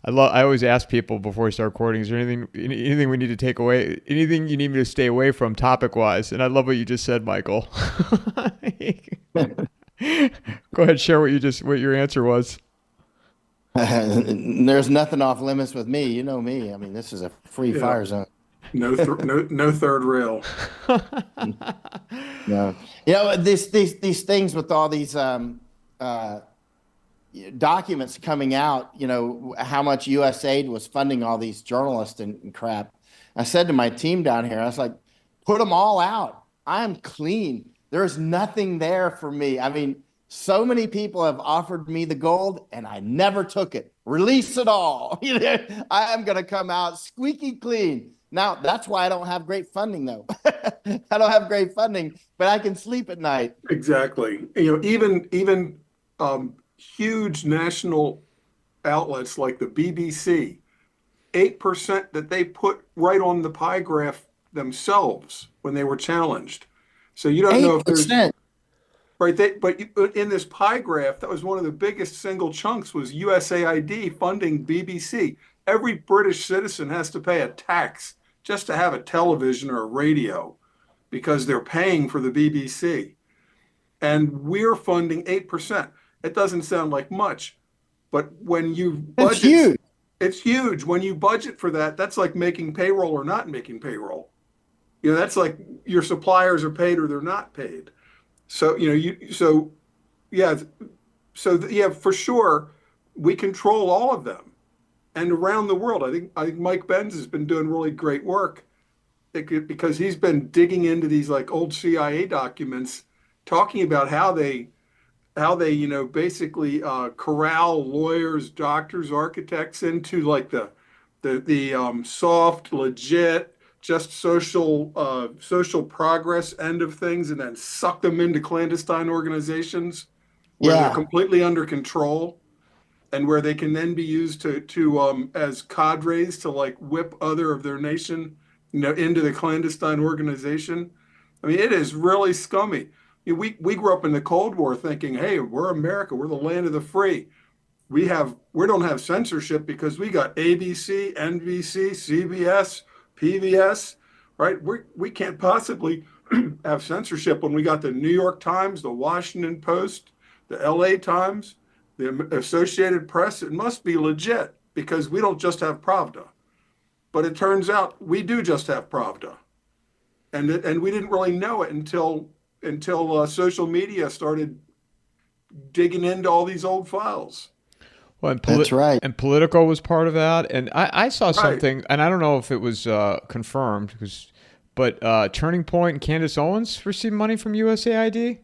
I always ask people before we start recording, is there anything we need to take away? Anything you need me to stay away from topic wise? And I love what you just said, Michael. Go ahead, share what your answer was. There's nothing off limits with me. You know me. I mean, this is a free Yeah. fire zone. No third rail. No. You know, these things with all these documents coming out, you know, how much USAID was funding all these journalists and crap. I said to my team down here, I was like, put them all out. I'm clean. There's nothing there for me. I mean, so many people have offered me the gold and I never took it. Release it all. You know, I am going to come out squeaky clean. Now, that's why I don't have great funding, though. I don't have great funding, but I can sleep at night. Exactly. You know, even huge national outlets like the BBC, 8% that they put right on the pie graph themselves when they were challenged. So you don't know if there's 8%. right. But in this pie graph, that was one of the biggest single chunks was USAID funding BBC. Every British citizen has to pay a tax just to have a television or a radio because they're paying for the BBC. And we're funding 8%. It doesn't sound like much, but when you budget, It's huge. it's huge. When you budget for that, that's like making payroll or not making payroll. You know, that's like your suppliers are paid or they're not paid. So, you know, yeah, for sure, we control all of them. And around the world, I think Mike Benz has been doing really great work because he's been digging into these like old CIA documents, talking about how they you know basically corral lawyers, doctors, architects into like the soft, legit, just social progress end of things, and then suck them into clandestine organizations where they're completely under control. And where they can then be used to as cadres to like whip other of their nation, you know, into the clandestine organization. I mean, it is really scummy. You know, we grew up in the Cold War thinking, hey, we're America, we're the land of the free. We don't have censorship because we got ABC, NBC, CBS, PBS, right? We can't possibly have censorship when we got the New York Times, the Washington Post, the LA Times, the Associated Press. It must be legit because we don't just have Pravda. But it turns out we do just have Pravda. And we didn't really know it until social media started digging into all these old files. Well, and That's right. And Politico was part of that. And I saw Right. something, and I don't know if it was confirmed, but Turning Point and Candace Owens received money from USAID.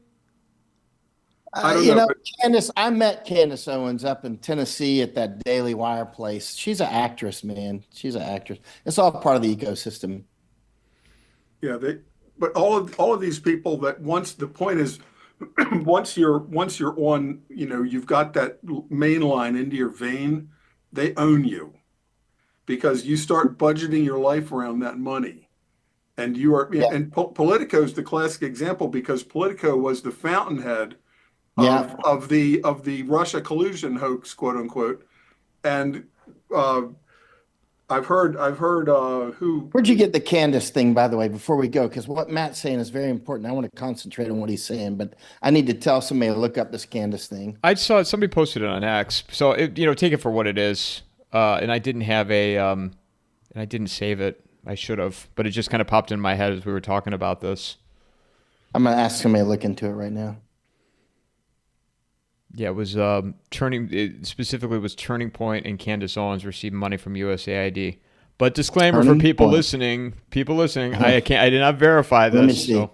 I don't You know, know, I met Candace Owens up in Tennessee at that Daily Wire place. She's an actress, man. She's an actress. It's all part of the ecosystem. yeah, but all of these people that once the point is once you're on, you know, you've got that main line into your vein, they own you because you start budgeting your life around that money. And Yeah. Politico is the classic example because Politico was the fountainhead Yeah. of the Russia collusion hoax, quote unquote. And I've heard who. Where'd you get the Candace thing, by the way, before we go? Because what Matt's saying is very important. I want to concentrate on what he's saying, but I need to tell somebody to look up this Candace thing. I saw somebody posted it on X, so take it for what it is. And I didn't have and I didn't save it. I should have, but it just kind of popped in my head as we were talking about this. I'm going to ask somebody to look into it right now. Yeah, it was specifically was Turning Point and Candace Owens received money from USAID. But disclaimer for people listening, I did not verify this. Let me see. So.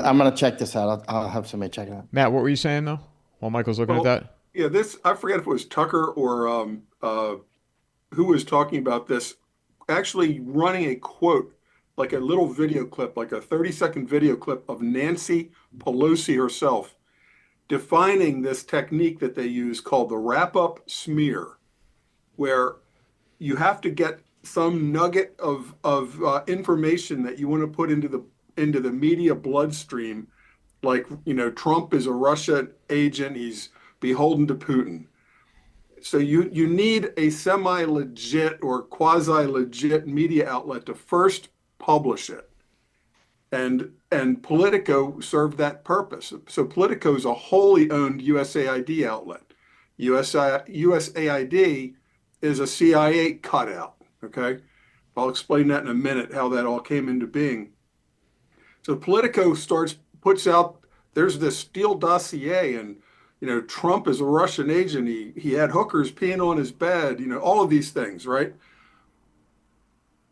I'm going to check this out. I'll have somebody check it out. Matt, what were you saying though? While Michael's looking at that? Yeah, I forget if it was Tucker or who was talking about this, actually running a quote, like a little video clip, like a 30-second video clip of Nancy Pelosi herself defining this technique that they use called the wrap-up smear, where you have to get some nugget of information that you want to put into the media bloodstream, like, you know, Trump is a Russia agent, he's beholden to Putin. So you need a semi-legit or quasi-legit media outlet to first publish it. And Politico served that purpose. So Politico is a wholly owned USAID outlet. USAID is a CIA cutout. Okay, I'll explain that in a minute, how that all came into being. So Politico puts out, there's this Steele dossier, and Trump is a Russian agent. He had hookers peeing on his bed. All of these things, right?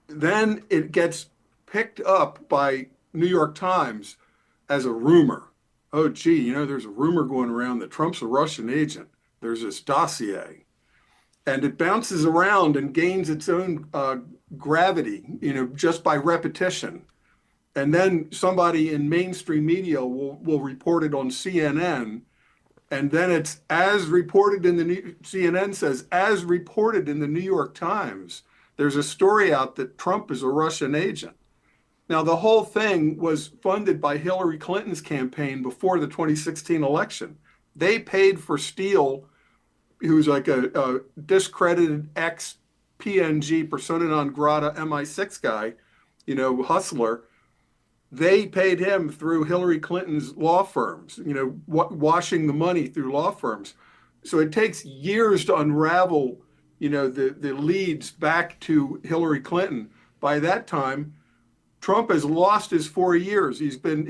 Then it gets picked up by New York Times as a rumor. Oh, gee, there's a rumor going around that Trump's a Russian agent. There's this dossier. And it bounces around and gains its own gravity, just by repetition. And then somebody in mainstream media will report it on CNN. And then it's as reported in CNN says, as reported in the New York Times, there's a story out that Trump is a Russian agent. Now, the whole thing was funded by Hillary Clinton's campaign before the 2016 election. They paid for Steele, who's like a discredited ex-PNG, persona non grata MI6 guy, hustler. They paid him through Hillary Clinton's law firms, washing the money through law firms. So it takes years to unravel, the leads back to Hillary Clinton. By that time, Trump has lost his 4 years. He spent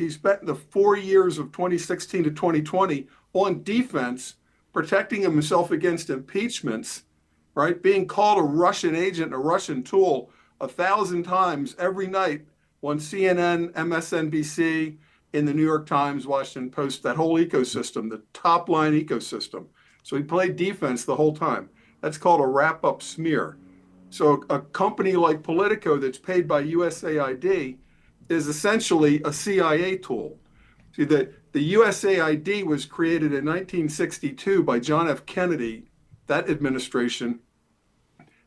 the 4 years of 2016 to 2020 on defense, protecting himself against impeachments, right? Being called a Russian agent, a Russian tool 1,000 times every night on CNN, MSNBC, in the New York Times, Washington Post, that whole ecosystem, the top line ecosystem. So he played defense the whole time. That's called a wrap-up smear. So a company like Politico that's paid by USAID is essentially a CIA tool. See, the USAID was created in 1962 by John F. Kennedy, that administration,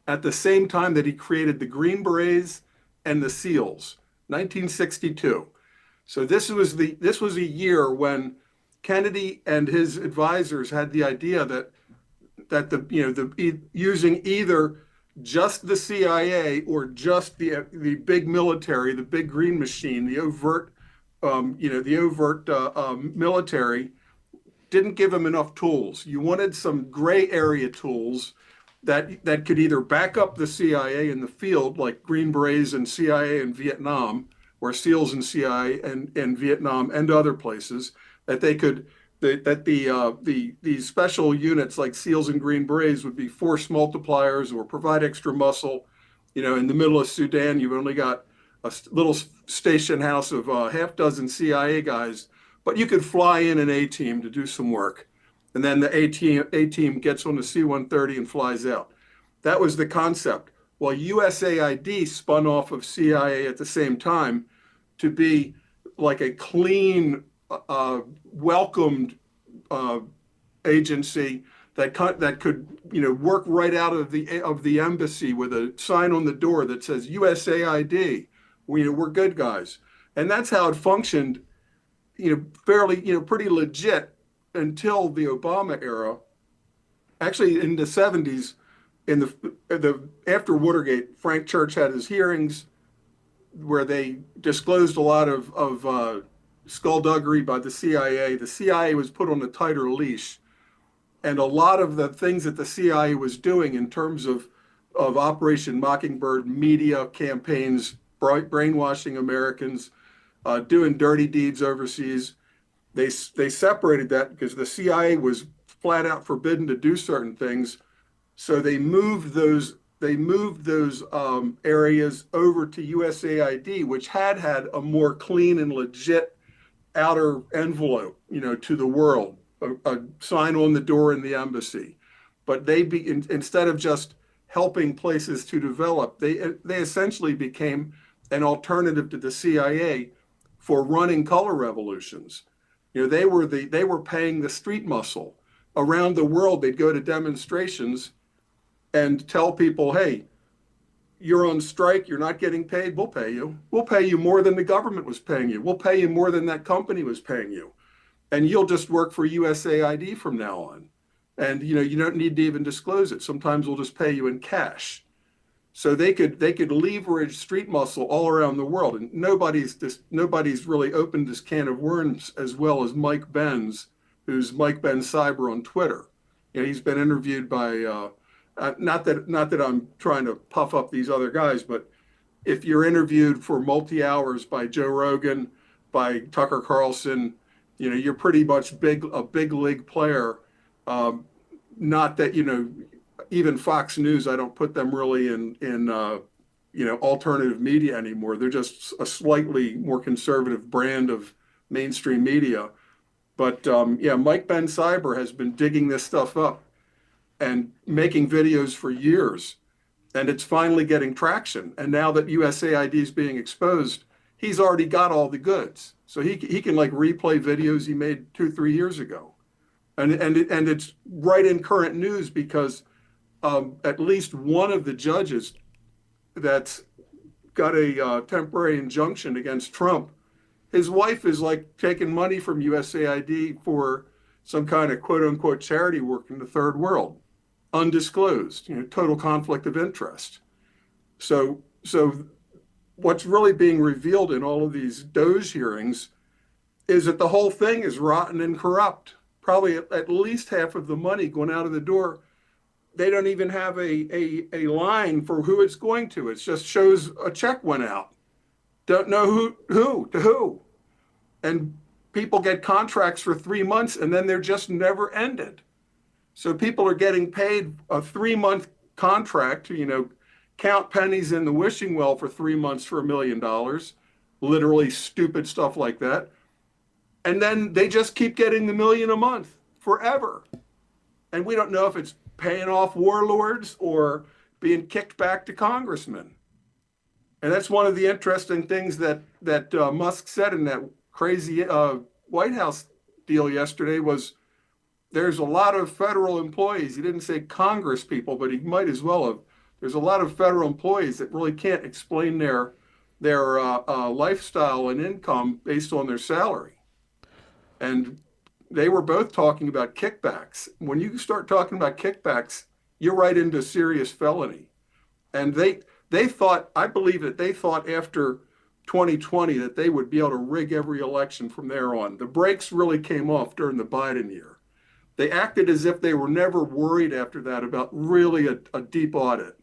at the same time that he created the Green Berets and the SEALs, 1962. So this was a year when Kennedy and his advisors had the idea that using either just the CIA or just the big military, the big green machine, the overt military didn't give them enough tools. You wanted some gray area tools that could either back up the CIA in the field, like Green Berets and CIA in Vietnam, or SEALs and CIA and Vietnam and other places, that these special units like SEALs and Green Berets would be force multipliers or provide extra muscle. In the middle of Sudan, you've only got a little station house of half dozen CIA guys, but you could fly in an A team to do some work. And then the A team gets on the C-130 and flies out. That was the concept. Well, USAID spun off of CIA at the same time to be like a clean, welcomed agency that could work right out of the embassy with a sign on the door that says USAID. We're good guys, and that's how it functioned. Fairly, pretty legit until the Obama era. Actually, in the 70s, after Watergate, Frank Church had his hearings where they disclosed a lot of skullduggery by the CIA. The CIA was put on a tighter leash, and a lot of the things that the CIA was doing in terms of Operation Mockingbird, media campaigns, brainwashing Americans, doing dirty deeds overseas, they separated that because the CIA was flat out forbidden to do certain things. So they moved those areas over to USAID, which had a more clean and legit outer envelope, to the world, a sign on the door in the embassy. But instead of just helping places to develop, they essentially became an alternative to the CIA for running color revolutions. They were paying the street muscle. Around the world, they'd go to demonstrations and tell people, hey, you're on strike, you're not getting paid, we'll pay you. We'll pay you more than the government was paying you. We'll pay you more than that company was paying you. And you'll just work for USAID from now on. And you don't need to even disclose it. Sometimes we'll just pay you in cash. So they could leverage street muscle all around the world, and nobody's really opened this can of worms as well as Mike Benz, who's Mike Benz Cyber on Twitter. He's been interviewed by not that I'm trying to puff up these other guys, but if you're interviewed for multi-hours by Joe Rogan, by Tucker Carlson, you're pretty much a big league player. Not that even Fox News, I don't put them really in alternative media anymore. They're just a slightly more conservative brand of mainstream media. But Mike Ben Cyber has been digging this stuff up and making videos for years, and it's finally getting traction. And now that USAID is being exposed, he's already got all the goods, so he can like replay videos he made 2-3 years ago, and it's right in current news because at least one of the judges that's got a temporary injunction against Trump, his wife is like taking money from USAID for some kind of quote unquote charity work in the third world, undisclosed, total conflict of interest. So what's really being revealed in all of these DOGE hearings is that the whole thing is rotten and corrupt. Probably at least half of the money going out of the door, they don't even have a line for who it's going to. It just shows a check went out. Don't know who. And people get contracts for 3 months and then they're just never ended. So people are getting paid a 3-month contract to, count pennies in the wishing well for 3 months for $1 million, literally stupid stuff like that. And then they just keep getting the $1 million a month forever. And we don't know if it's paying off warlords or being kicked back to congressmen. And that's one of the interesting things that Musk said in that crazy White House deal yesterday was there's a lot of federal employees. He didn't say Congress people, but he might as well have. There's a lot of federal employees that really can't explain their lifestyle and income based on their salary. And they were both talking about kickbacks. When you start talking about kickbacks, you're right into serious felony. And they thought, I believe that they thought after 2020 that they would be able to rig every election from there on. The brakes really came off during the Biden year. They acted as if they were never worried after that about really a deep audit.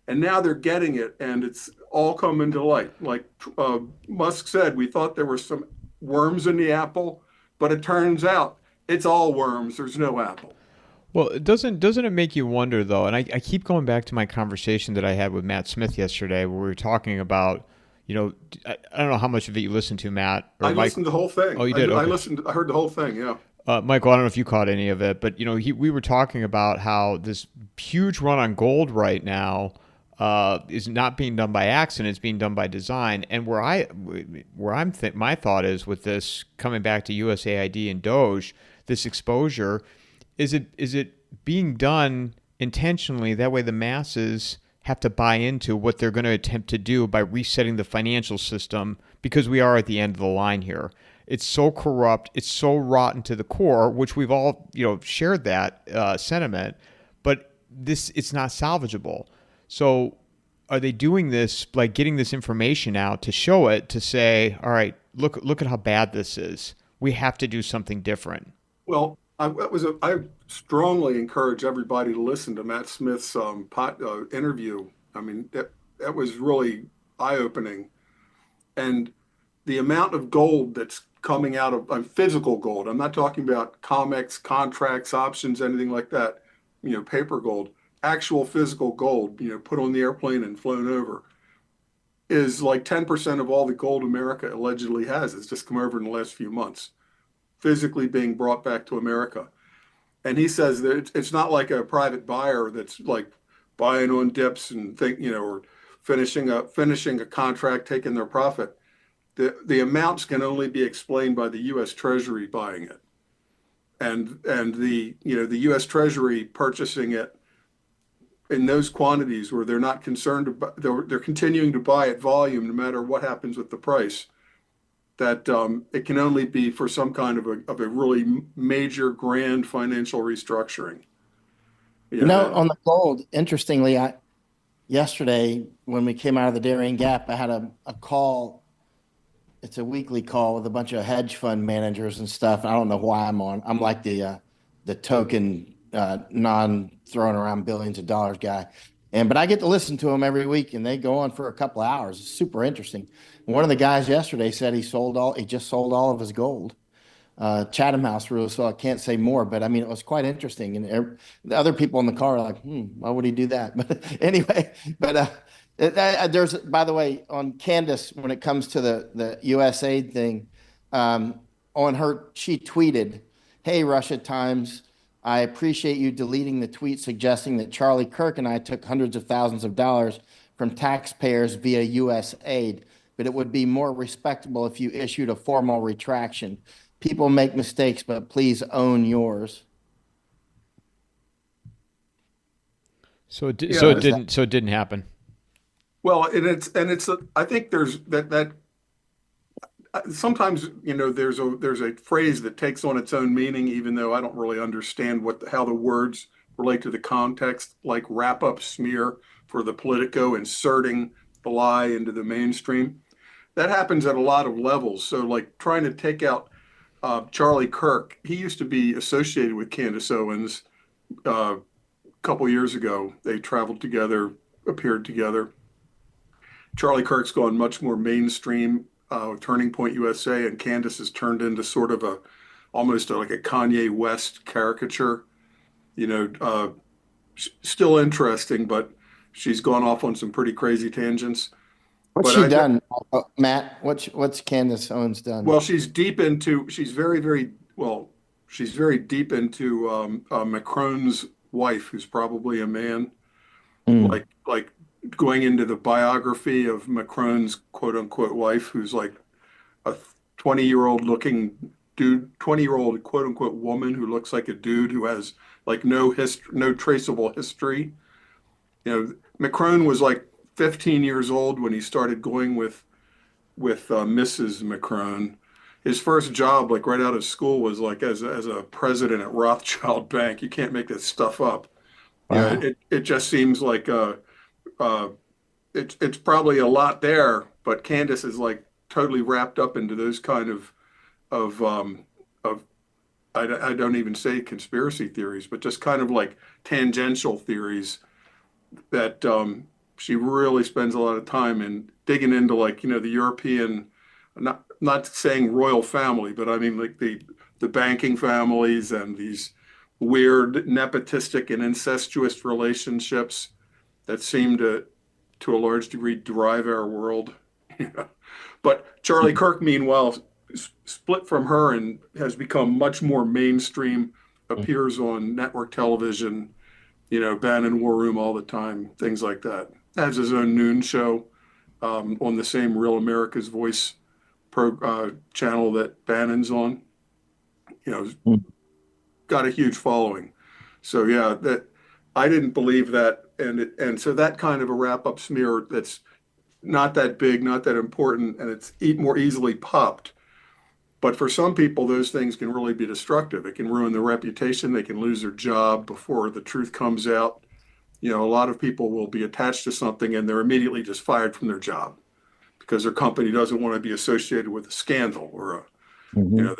And now they're getting it, and it's all coming to light. Like Musk said, we thought there were some worms in the apple, but it turns out it's all worms. There's no apple. Well, doesn't it make you wonder, though, and I keep going back to my conversation that I had with Matt Smith yesterday where we were talking about, I don't know how much of it you listened to, Matt. Or I Mike. Listened to the whole thing. Oh, you did? Okay. I heard the whole thing, yeah. Michael, I don't know if you caught any of it, but, we were talking about how this huge run on gold right now is not being done by accident, it's being done by design. And my thought is with this coming back to USAID and DOGE, this exposure, is it being done intentionally? That way the masses have to buy into what they're going to attempt to do by resetting the financial system, because we are at the end of the line here. It's so corrupt, it's so rotten to the core, which we've all shared that sentiment, but it's not salvageable. So are they doing this, like getting this information out to show it, to say, all right, look at how bad this is. We have to do something different. Well, I strongly encourage everybody to listen to Matt Smith's interview. I mean, that was really eye-opening. And the amount of gold that's coming out of physical gold, I'm not talking about COMEX, contracts, options, anything like that, paper gold, actual physical gold, put on the airplane and flown over, is like 10% of all the gold America allegedly has. It's just come over in the last few months, physically being brought back to America. And he says that it's not like a private buyer that's like buying on dips and or finishing a contract, taking their profit. The amounts can only be explained by the U.S. Treasury buying it, and the U.S. Treasury purchasing it in those quantities where they're not concerned about, they're continuing to buy at volume no matter what happens with the price. That it can only be for some kind of a really major grand financial restructuring. You know, On the gold, interestingly, yesterday when we came out of the Darien Gap, I had a call. It's a weekly call with a bunch of hedge fund managers and stuff. I don't know why I'm on. I'm like the token non throwing around billions of dollars guy. But I get to listen to them every week, and they go on for a couple of hours. It's super interesting. One of the guys yesterday said he just sold all of his gold. Chatham House rules, so I can't say more. But I mean, it was quite interesting, and the other people in the car are like, why would he do that?" But anyway, but there's, by the way, on Candace, when it comes to the USAID thing, she tweeted, "Hey, Russia Times, I appreciate you deleting the tweet suggesting that Charlie Kirk and I took hundreds of thousands of dollars from taxpayers via USAID, but it would be more respectable if you issued a formal retraction. People make mistakes, but please own yours." So it, yeah. so it didn't happen. Well, I think there's that sometimes, there's a phrase that takes on its own meaning, even though I don't really understand how the words relate to the context, like wrap up smear for the Politico, inserting the lie into the mainstream. That happens at a lot of levels. So like trying to take out Charlie Kirk, he used to be associated with Candace Owens a couple years ago. They traveled together, appeared together. Charlie Kirk's gone much more mainstream, Turning Point USA, and Candace has turned into sort of almost like a Kanye West caricature. Still interesting, but she's gone off on some pretty crazy tangents. What's But she done, Matt? What's Candace Owens done? well, she's very, very well. She's very deep into Macron's wife, who's probably a man. Mm. Like going into the biography of Macron's quote unquote wife, who's like a 20-year-old looking dude, 20-year-old quote unquote woman who looks like a dude who has like no traceable history. Macron was like 15 years old when he started going with Mrs. Macron. His first job, like right out of school, was like as a president at Rothschild Bank. You can't make this stuff up. Wow. It just seems like it's probably a lot there, but Candace is like totally wrapped up into those kind of I don't even say conspiracy theories, but just kind of like tangential theories that she really spends a lot of time in digging into, like the European, not saying royal family, but I mean like the banking families and these weird nepotistic and incestuous relationships that seem to a large degree drive our world. But Charlie Kirk, meanwhile, split from her and has become much more mainstream, appears on network television, Bannon War Room all the time, things like that. Has his own noon show on the same Real America's Voice channel that Bannon's on. Got a huge following. So yeah, that I didn't believe that, and so that kind of a wrap up smear that's not that big, not that important, and it's more easily popped. But for some people, those things can really be destructive. It can ruin their reputation. They can lose their job before the truth comes out. A lot of people will be attached to something and they're immediately just fired from their job because their company doesn't want to be associated with a scandal or Mhm.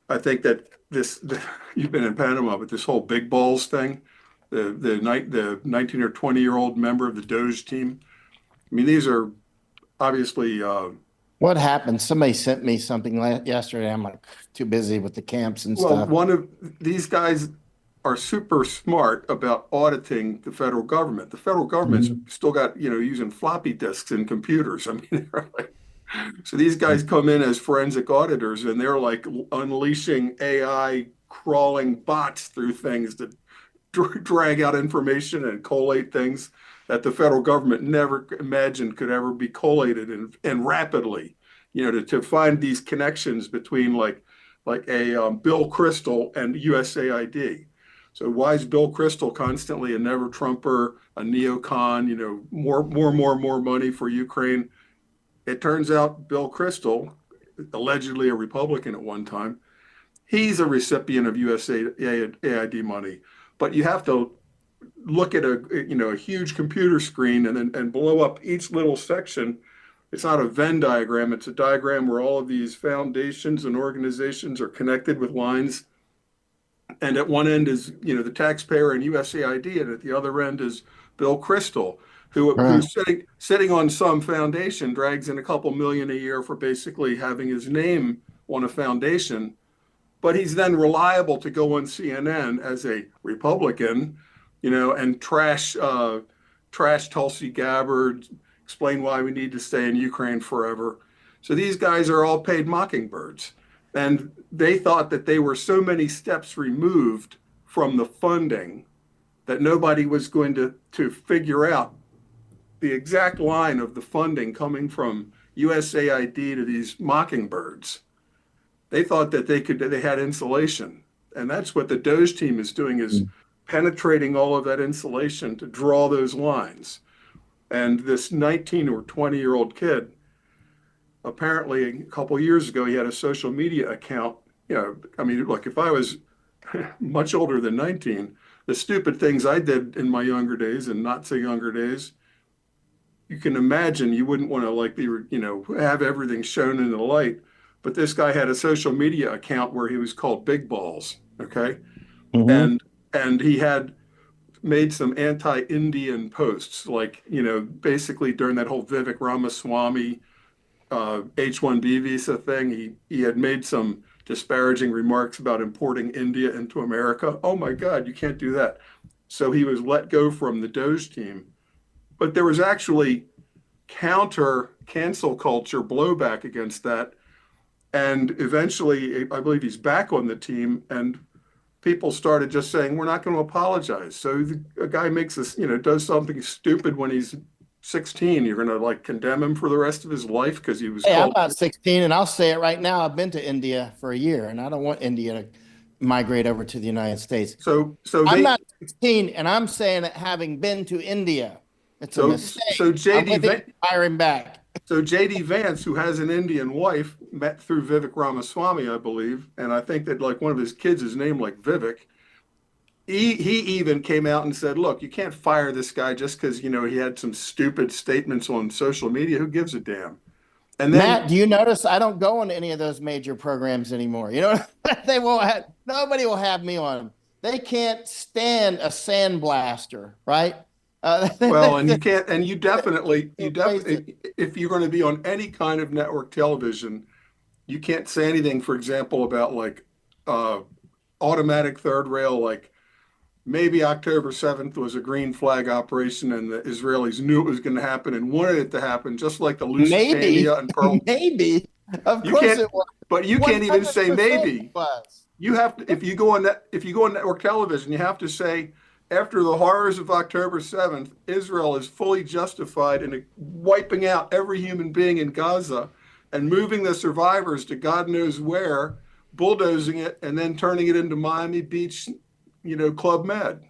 I think that you've been in Panama, but this whole big balls thing, the 19 or 20-year-old member of the DOGE team. I mean, these are obviously What happened? Somebody sent me something yesterday. I'm like too busy with the camps and well, stuff. one of these guys are super smart about auditing the federal government. The federal government's Mhm. still got, using floppy disks and computers. I mean, so these guys come in as forensic auditors and they're like unleashing AI crawling bots through things to drag out information and collate things that the federal government never imagined could ever be collated and rapidly, to find these connections between like a Bill Kristol and USAID. So why is Bill Kristol constantly a never Trumper, a neocon, more money for Ukraine? It turns out Bill Kristol, allegedly a Republican at one time, he's a recipient of USAID money. but you have to look at a huge computer screen and blow up each little section. It's not a Venn diagram. It's a diagram where all of these foundations and organizations are connected with lines. And at one end is, the taxpayer and USAID, and at the other end is Bill Kristol, who's sitting on some foundation, drags in a couple million a year for basically having his name on a foundation. But he's then reliable to go on CNN as a Republican, and trash Tulsi Gabbard, explain why we need to stay in Ukraine forever. So these guys are all paid mockingbirds. And they thought that they were so many steps removed from the funding that nobody was going to figure out the exact line of the funding coming from USAID to these mockingbirds. They thought that they had insulation. And that's what the DOGE team is doing, is penetrating all of that insulation to draw those lines. And this 19 or 20-year-old kid, apparently a couple of years ago, he had a social media account. Look, if I was much older than 19, the stupid things I did in my younger days and not so younger days, you can imagine you wouldn't want to have everything shown in the light. But this guy had a social media account where he was called Big Balls, okay? Mm-hmm. And he had made some anti-Indian posts, basically during that whole Vivek Ramaswamy H-1B visa thing. He had made some disparaging remarks about importing India into America. Oh my God, you can't do that. So he was let go from the DOGE team. But there was actually cancel culture blowback against that. And eventually, I believe he's back on the team, and people started just saying, we're not going to apologize. So a guy makes this, does something stupid when he's 16, you're going to condemn him for the rest of his life because he was. Hey, I'm not 16, and I'll say it right now. I've been to India for a year, and I don't want India to migrate over to the United States. So I'm not 16, and I'm saying that having been to India, it's a mistake. So JD hiring back. So JD Vance, who has an Indian wife, met through Vivek Ramaswamy, I believe, and I think that one of his kids is named like Vivek. He even came out and said, look, you can't fire this guy just because, he had some stupid statements on social media. Who gives a damn? And then, Matt, do you notice I don't go on any of those major programs anymore? They won't have, nobody will have me on them. They can't stand a sandblaster, right? Well, and you can't, and you definitely, if you're going to be on any kind of network television, you can't say anything, for example, about automatic third rail, maybe October 7th was a green flag operation and the Israelis knew it was going to happen and wanted it to happen, just like the Lusitania and Pearl. Maybe. Of course it was. But you can't even say maybe. You have to, if you go on network television, you have to say, after the horrors of October 7th, Israel is fully justified in wiping out every human being in Gaza and moving the survivors to God knows where, bulldozing it, and then turning it into Miami Beach, Club Med.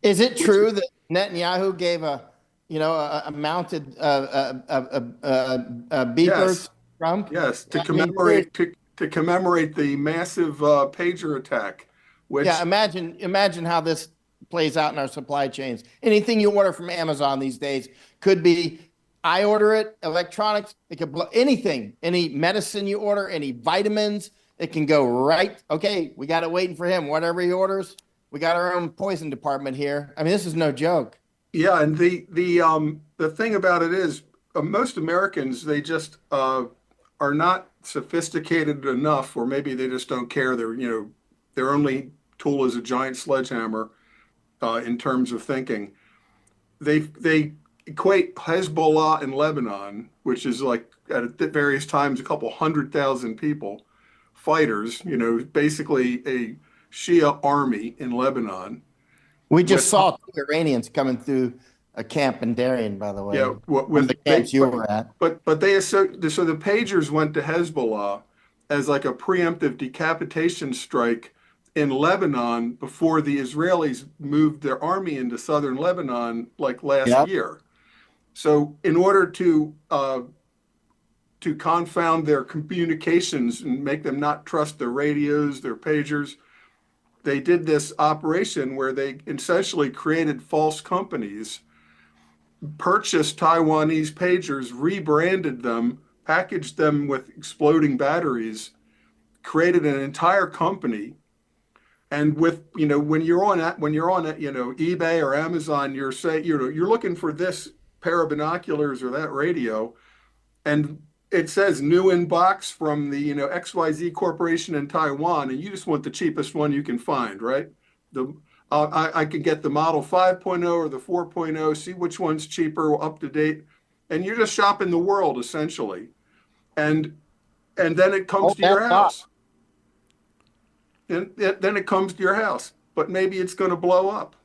Is it true that Netanyahu gave a mounted beeper to Trump? Yes, to commemorate the massive pager attack. Imagine how this plays out in our supply chains. Anything you order from Amazon these days could be, I order it, electronics, it could blow anything, any medicine you order, any vitamins, it can go right. Okay, we got it waiting for him. Whatever he orders, we got our own poison department here. I mean, this is no joke. Yeah, and the thing about it is, most Americans, they just are not sophisticated enough, or maybe they just don't care. Their only tool is a giant sledgehammer. In terms of thinking, they equate Hezbollah in Lebanon, which is at various times a couple 100,000 people, fighters, basically a Shia army in Lebanon. We just saw 2 Iranians coming through a camp in Darien, by the way. Yeah, with the camps you were at. But so the pagers went to Hezbollah as a preemptive decapitation strike in Lebanon before the Israelis moved their army into southern Lebanon last year. So in order to confound their communications and make them not trust their radios, their pagers, they did this operation where they essentially created false companies, purchased Taiwanese pagers, rebranded them, packaged them with exploding batteries, created an entire company. And with, when you're on eBay or Amazon, you're looking for this pair of binoculars or that radio, and it says new in box from the XYZ Corporation in Taiwan, and you just want the cheapest one you can find, right? I could get the Model 5.0 or the 4.0, see which one's cheaper, up to date, and you're just shopping the world essentially, and then it comes to your house. And then it comes to your house, but maybe it's going to blow up.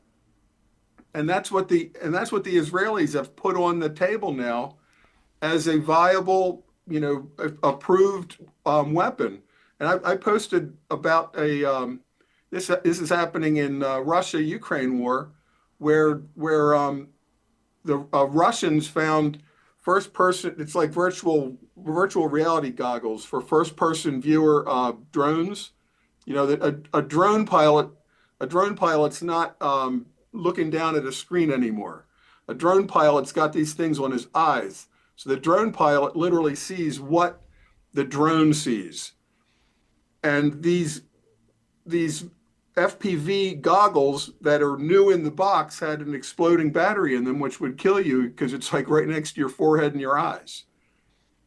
And that's what the Israelis have put on the table now as a viable, approved weapon. And I posted about this is happening in Russia-Ukraine war, where the Russians found first person. It's like virtual reality goggles for first person viewer drones. That a drone pilot's not looking down at a screen anymore. A drone pilot's got these things on his eyes. So the drone pilot literally sees what the drone sees. And these FPV goggles that are new in the box had an exploding battery in them, which would kill you because it's like right next to your forehead and your eyes.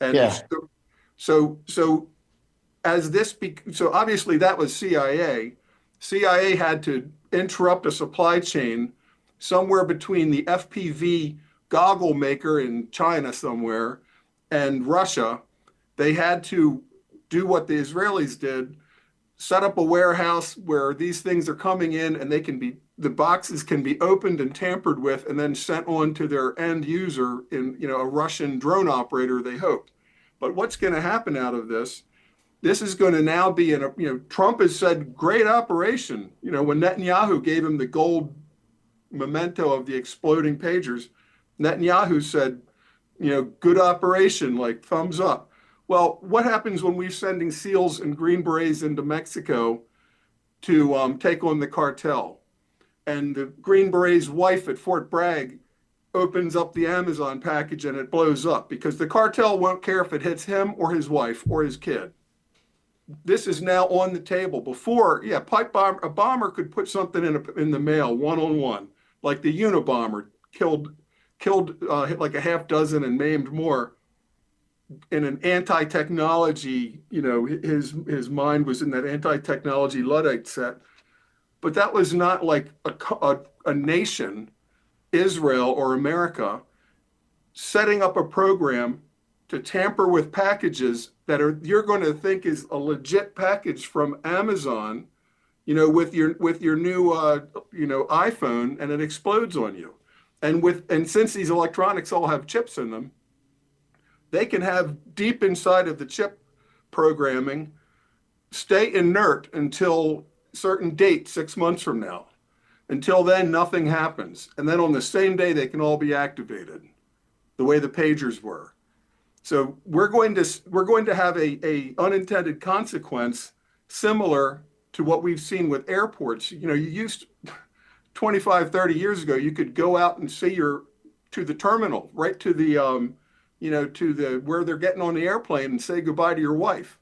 And yeah. So obviously that was CIA. CIA had to interrupt a supply chain somewhere between the FPV goggle maker in China somewhere and Russia. They had to do what the Israelis did, set up a warehouse where these things are coming in, and the boxes can be opened and tampered with and then sent on to their end user in a Russian drone operator, they hoped. But what's going to happen out of this? This is going to now be Trump has said, great operation. When Netanyahu gave him the gold memento of the exploding pagers, Netanyahu said, good operation, like thumbs up. Well, what happens when we're sending SEALs and Green Berets into Mexico to take on the cartel? And the Green Beret's wife at Fort Bragg opens up the Amazon package and it blows up because the cartel won't care if it hits him or his wife or his kid. This is now on the table. Before, a bomber could put something in the mail one-on-one, like the Unabomber killed like a half dozen and maimed more in an anti-technology, his mind was in that anti-technology Luddite set. But that was not like a nation, Israel or America, setting up a program to tamper with packages that you're going to think is a legit package from Amazon, with your new iPhone, and it explodes on you. And since these electronics all have chips in them, they can have deep inside of the chip programming stay inert until certain date 6 months from now. Until then, nothing happens. And then on the same day, they can all be activated, the way the pagers were. So we're going to have a unintended consequence similar to what we've seen with airports. You used 25, 30 years ago, you could go out and see to the terminal, right to the where they're getting on the airplane and say goodbye to your wife.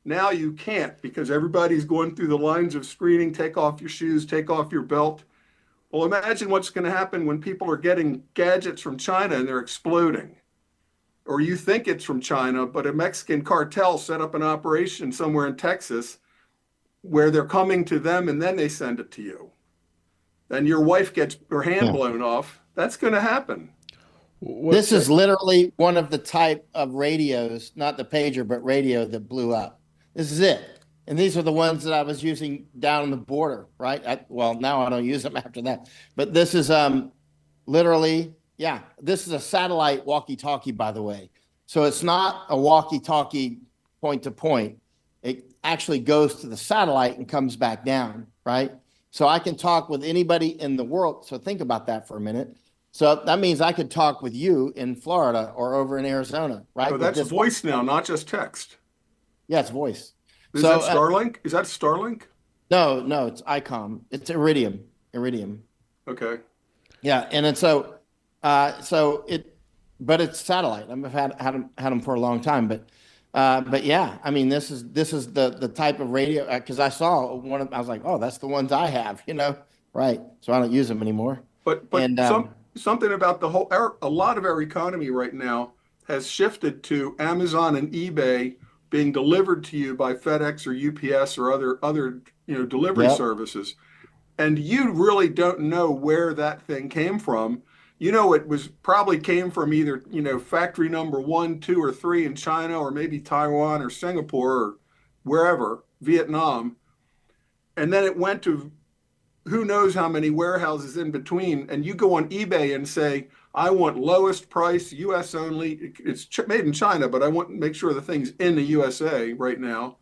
Now you can't because everybody's going through the lines of screening, take off your shoes, take off your belt. Well, imagine what's going to happen when people are getting gadgets from China and they're exploding. Or you think it's from China, but a Mexican cartel set up an operation somewhere in Texas where they're coming to them and then they send it to you. Then your wife gets her hand blown off. That's going to happen. This is literally one of the type of radios, not the pager, but radio that blew up. This is it. And these are the ones that I was using down on the border, right? Now I don't use them after that. But this is literally, this is a satellite walkie-talkie, by the way. So it's not a walkie-talkie point to point. It actually goes to the satellite and comes back down, right? So I can talk with anybody in the world. So think about that for a minute. So that means I could talk with you in Florida or over in Arizona, right? So that's voice now, not just text. Yeah, it's voice. Is that Starlink? Is that Starlink? No, it's ICOM. It's Iridium. Iridium. Okay. Yeah, and it's but it's satellite. I've had them for a long time, but yeah, I mean, this is the type of radio, because I saw I was like, oh, that's the ones I have, right? So I don't use them anymore. But And something about a lot of our economy right now has shifted to Amazon and eBay being delivered to you by FedEx or UPS or other delivery Yep. services, and you really don't know where that thing came from. It was probably came from either factory number 1, 2, or 3 in China, or maybe Taiwan or Singapore or wherever, Vietnam, and then it went to who knows how many warehouses in between. And you go on eBay and say, I want lowest price, US only. It's made in China, but I want to make sure the thing's in the USA right now.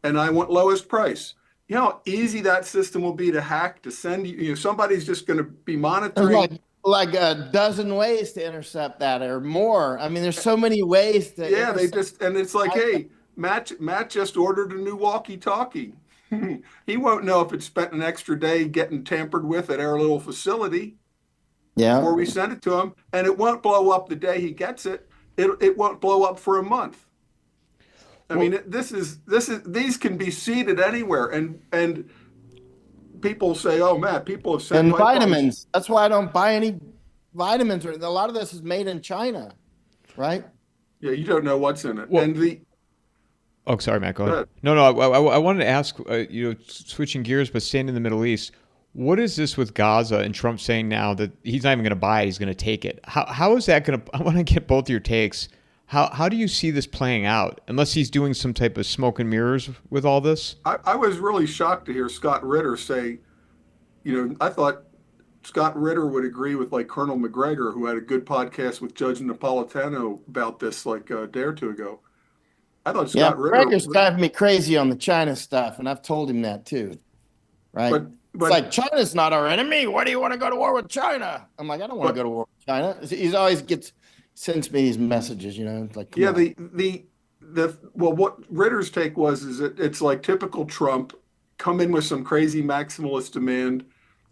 And I want lowest price. You know how easy that system will be to hack, to send you, somebody's just going to be there's monitoring. like a dozen ways to intercept that or more. I mean, there's so many ways to Yeah, intercept. and it's like, hey, Matt just ordered a new walkie-talkie. He won't know if it spent an extra day getting tampered with at our little facility before Yeah. we send it to him, and it won't blow up the day he gets it. It won't blow up for a month. I mean, these can be seeded anywhere, and people say, oh, Matt, people have sent And pipe bombs. vitamins. That's why I don't buy any vitamins. Or a lot of this is made in China, right? Yeah, you don't know what's in it. Well- And Oh, sorry, Matt. Go Go ahead. ahead. No. I wanted to ask, switching gears, but staying in the Middle East. What is this with Gaza and Trump saying now that he's not even going to buy it, he's going to take it? How is that going to? I want to get both your takes. How do you see this playing out? Unless he's doing some type of smoke and mirrors with all this. I was really shocked to hear Scott Ritter say, I thought Scott Ritter would agree with like Colonel McGregor, who had a good podcast with Judge Napolitano about this like a day or two ago. I thought Yeah, Scott Ritter, Gregor's driving me crazy on the China stuff, and I've told him that too. Right? but It's like, China's not our enemy. Why do you want to go to war with China? I'm like, I don't want to go to war with China. He's always sends me these messages, It's like, come yeah, on. what Ritter's take is that it's like typical Trump, come in with some crazy maximalist demand.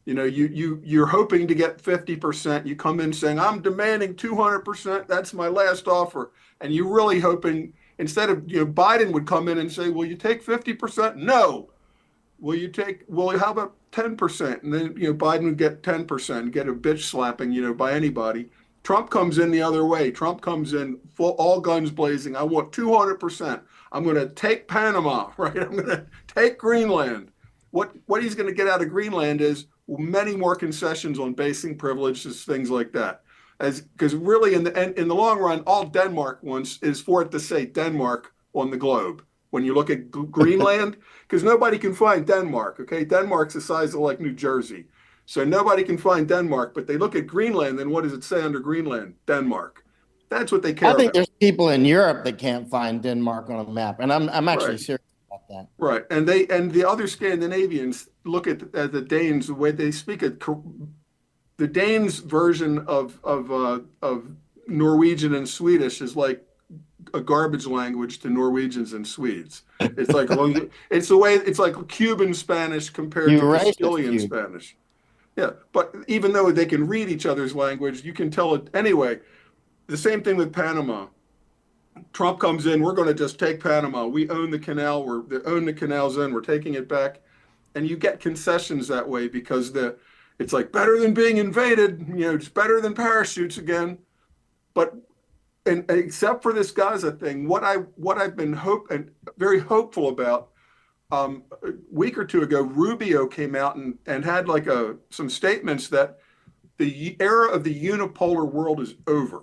You're hoping to get 50%. You come in saying, I'm demanding 200%. That's my last offer. And you're really hoping, instead of, Biden would come in and say, will you take 50%? No. How about 10%? And then, Biden would get 10%, get a bitch slapping, by anybody. Trump comes in the other way. Trump comes in full, all guns blazing. I want 200%. I'm going to take Panama, right? I'm going to take Greenland. What he's going to get out of Greenland is many more concessions on basing privileges, things like that. Because really, in the long run, all Denmark wants is for it to say Denmark on the globe. When you look at Greenland, because nobody can find Denmark. Okay, Denmark's the size of like New Jersey, so nobody can find Denmark. But they look at Greenland, and what does it say under Greenland? Denmark. That's what they care I think about. there's people in Europe that can't find Denmark on a map, and I'm actually Right. serious about that. Right, and the other Scandinavians look at the Danes, the way they speak it. The Danes' version of Norwegian and Swedish is like a garbage language to Norwegians and Swedes. It's like it's like Cuban Spanish compared You to racist, Castilian you. Spanish. Yeah, but even though they can read each other's language, you can tell it anyway. The same thing with Panama. Trump comes in, we're going to just take Panama. We own the canal. We own the canal zone. We're taking it back, and you get concessions that way because it's like better than being invaded. It's better than parachutes again. But and except for this Gaza thing, what I've been very hopeful about. A week or two ago, Rubio came out and had like some statements that the era of the unipolar world is over,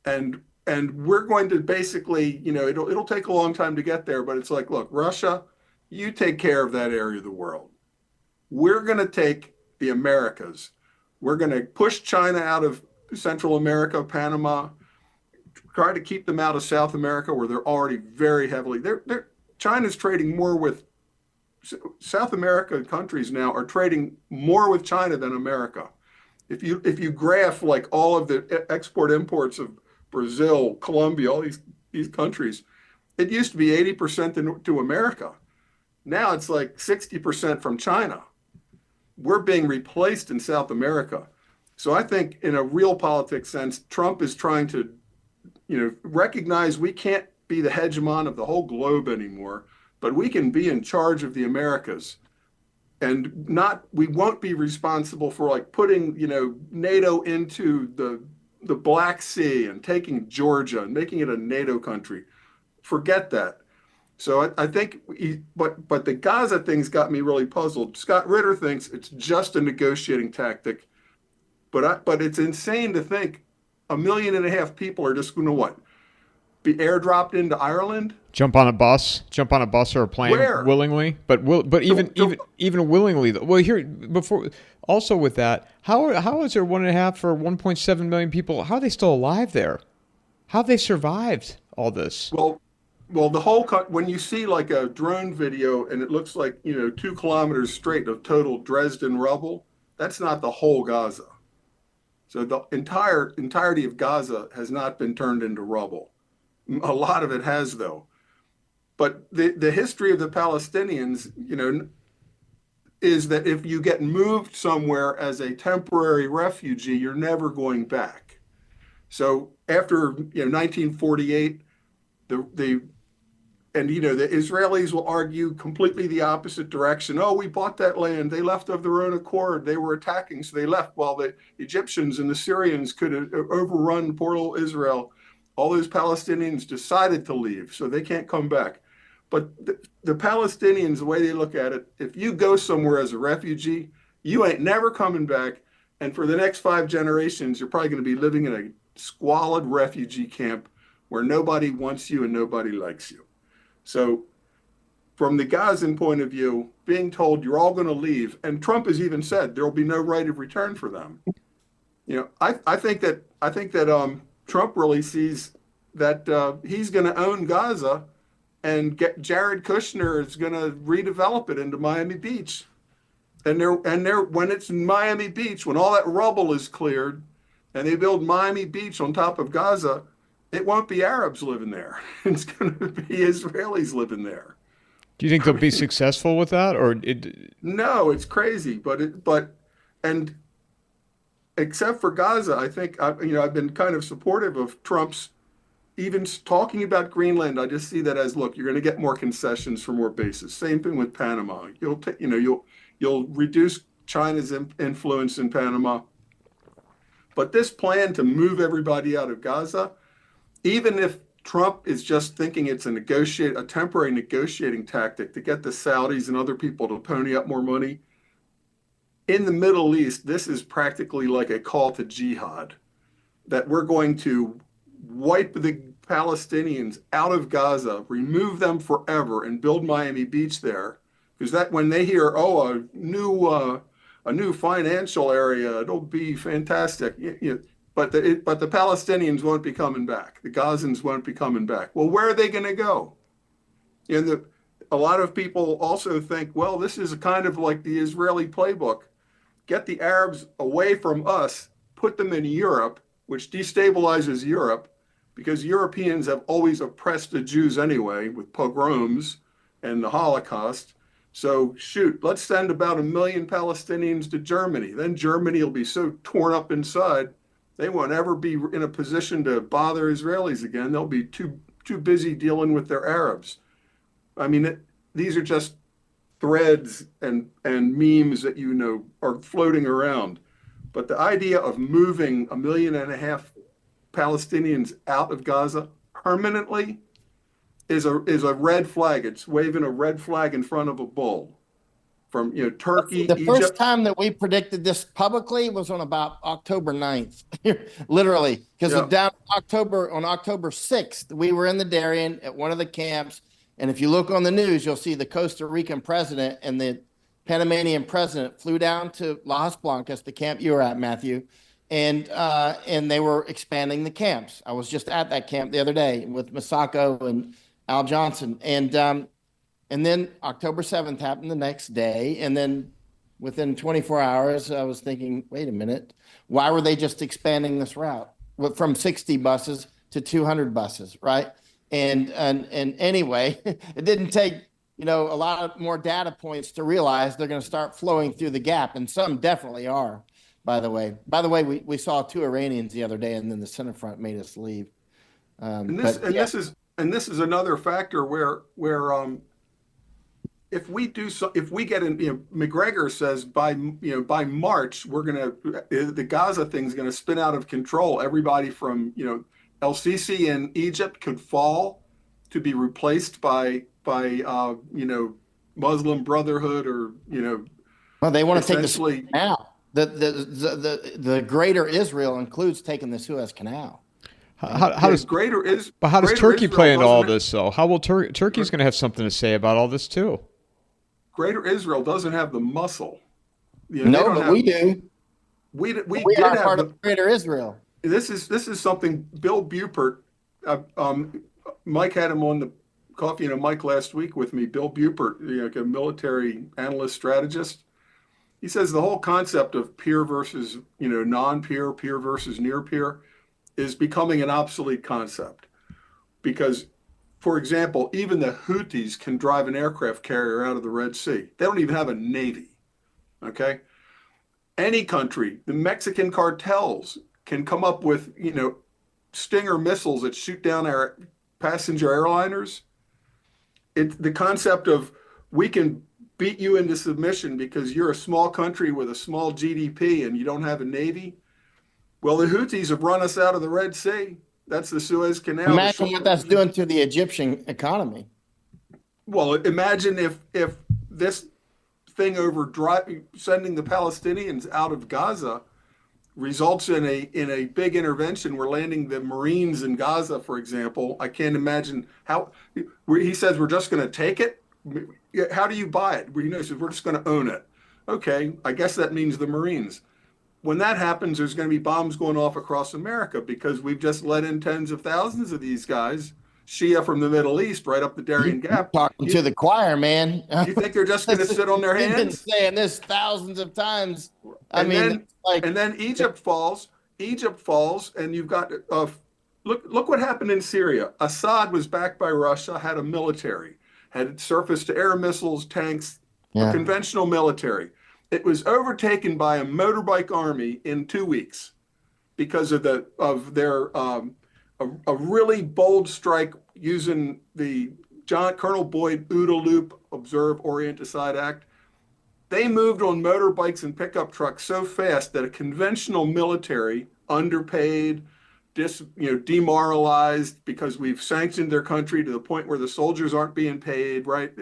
and we're going to basically, it'll take a long time to get there, but it's like, look, Russia, you take care of that area of the world. We're going to take the Americas. We're going to push China out of Central America, Panama, try to keep them out of South America, where they're already very heavily. China's trading more with South America. Countries now are trading more with China than America. If you graph like all of the export imports of Brazil, Colombia, all these countries, it used to be 80% to America. Now it's like 60% from China. We're being replaced in South America. So I think in a real politics sense, Trump is trying to, recognize we can't be the hegemon of the whole globe anymore, but we can be in charge of the Americas. And we won't be responsible for like putting, NATO into the Black Sea and taking Georgia and making it a NATO country. Forget that. So I think, but the Gaza thing's got me really puzzled. Scott Ritter thinks it's just a negotiating tactic, but it's insane to think 1.5 million people are just going to be airdropped into Ireland? Jump on a bus or a plane. Where? Willingly, but even willingly. Well, here before also with that, how is there 1.5 for 1.7 million people? How are they still alive there? How have they survived all this? Well, when you see like a drone video and it looks like 2 kilometers straight of total Dresden rubble, that's not the whole Gaza. So the entirety of Gaza has not been turned into rubble. A lot of it has, though. But the history of the Palestinians, is that if you get moved somewhere as a temporary refugee, you're never going back. So after 1948, the Israelis will argue completely the opposite direction. Oh, we bought that land. They left of their own accord. They were attacking, so they left while the Egyptians and the Syrians could overrun poor little Israel. All those Palestinians decided to leave, so they can't come back. But the Palestinians, the way they look at it, if you go somewhere as a refugee, you ain't never coming back. And for the next 5 generations, you're probably going to be living in a squalid refugee camp where nobody wants you and nobody likes you. So from the Gazan point of view, being told you're all going to leave, and Trump has even said there will be no right of return for them. I think that Trump really sees that he's going to own Gaza, and Jared Kushner is going to redevelop it into Miami Beach. And when it's in Miami Beach, when all that rubble is cleared, and they build Miami Beach on top of Gaza, it won't be Arabs living there. It's going to be Israelis living there. Do you think they'll be successful with that, or No, it's crazy. And except for Gaza, I think I've been kind of supportive of Trump's even talking about Greenland. I just see that as, look, you're going to get more concessions for more bases. Same thing with Panama. You'll reduce China's influence in Panama. But this plan to move everybody out of Gaza, even if Trump is just thinking it's a temporary negotiating tactic to get the Saudis and other people to pony up more money, in the Middle East, this is practically like a call to jihad, that we're going to wipe the Palestinians out of Gaza, remove them forever, and build Miami Beach there. Because that when they hear, a new financial area, it'll be fantastic. But the Palestinians won't be coming back. The Gazans won't be coming back. Well, where are they going to go? And a lot of people also think, well, this is kind of like the Israeli playbook. Get the Arabs away from us, put them in Europe, which destabilizes Europe, because Europeans have always oppressed the Jews anyway with pogroms and the Holocaust. So let's send about 1 million Palestinians to Germany. Then Germany will be so torn up inside, they won't ever be in a position to bother Israelis again. They'll be too busy dealing with their Arabs. I mean, these are just threads and memes that are floating around. But the idea of moving 1.5 million Palestinians out of Gaza permanently is a red flag. It's waving a red flag in front of a bull. From Turkey, the Egypt. First time that we predicted this publicly was on about October 9th, literally, because on October 6th, we were in the Darien at one of the camps. And if you look on the news, you'll see the Costa Rican president and the Panamanian president flew down to Las Blancas, the camp you were at, Matthew, and they were expanding the camps. I was just at that camp the other day with Masako and Al Johnson. And then October 7th happened the next day. And then within 24 hours, I was thinking, wait a minute, why were they just expanding this route from 60 buses to 200 buses, right? And anyway, it didn't take, a lot more data points to realize they're going to start flowing through the gap, and some definitely are. By the way, we saw 2 Iranians the other day, and then the center front made us leave. This is another factor where if we get in, McGregor says by March the Gaza thing's gonna spin out of control. Everybody from El-Sisi in Egypt could fall to be replaced by Muslim Brotherhood or Well, they want to take this now. The greater Israel includes taking the Suez Canal. How does Turkey play into all this, though? How will Turkey's going to have something to say about all this too? Greater Israel doesn't have the muscle. No, but we do. We are part of Greater Israel. This is something Bill Bupert. Mike had him on the Coffee and a Mike last week with me. Bill Bupert, a military analyst strategist. He says the whole concept of peer versus non-peer, peer versus near peer, is becoming an obsolete concept because, for example, even the Houthis can drive an aircraft carrier out of the Red Sea. They don't even have a navy. Okay, any country, the Mexican cartels can come up with Stinger missiles that shoot down our passenger airliners. The concept of we can beat you into submission because you're a small country with a small GDP and you don't have a navy. Well, the Houthis have run us out of the Red Sea. That's the Suez Canal. Imagine what that's doing to the Egyptian economy. Well, imagine if this thing over sending the Palestinians out of Gaza results in a big intervention. We're landing the Marines in Gaza, for example. I can't imagine how he says we're just going to take it. How do you buy it? He says we're just going to own it. Okay, I guess that means the Marines. When that happens, there's going to be bombs going off across America because we've just let in tens of thousands of these guys, Shia from the Middle East, right up the Darien Gap. Talking to the choir, man. You think they're just going to sit on their hands? We've been saying this thousands of times. And then Egypt falls. And you've got look what happened in Syria. Assad was backed by Russia, had a military, had surface-to-air missiles, tanks, a conventional military. It was overtaken by a motorbike army in 2 weeks because of their a really bold strike using the Colonel Boyd OODA Loop Observe Orient Decide Act. They moved on motorbikes and pickup trucks so fast that a conventional military, underpaid, demoralized because we've sanctioned their country to the point where the soldiers aren't being paid, right?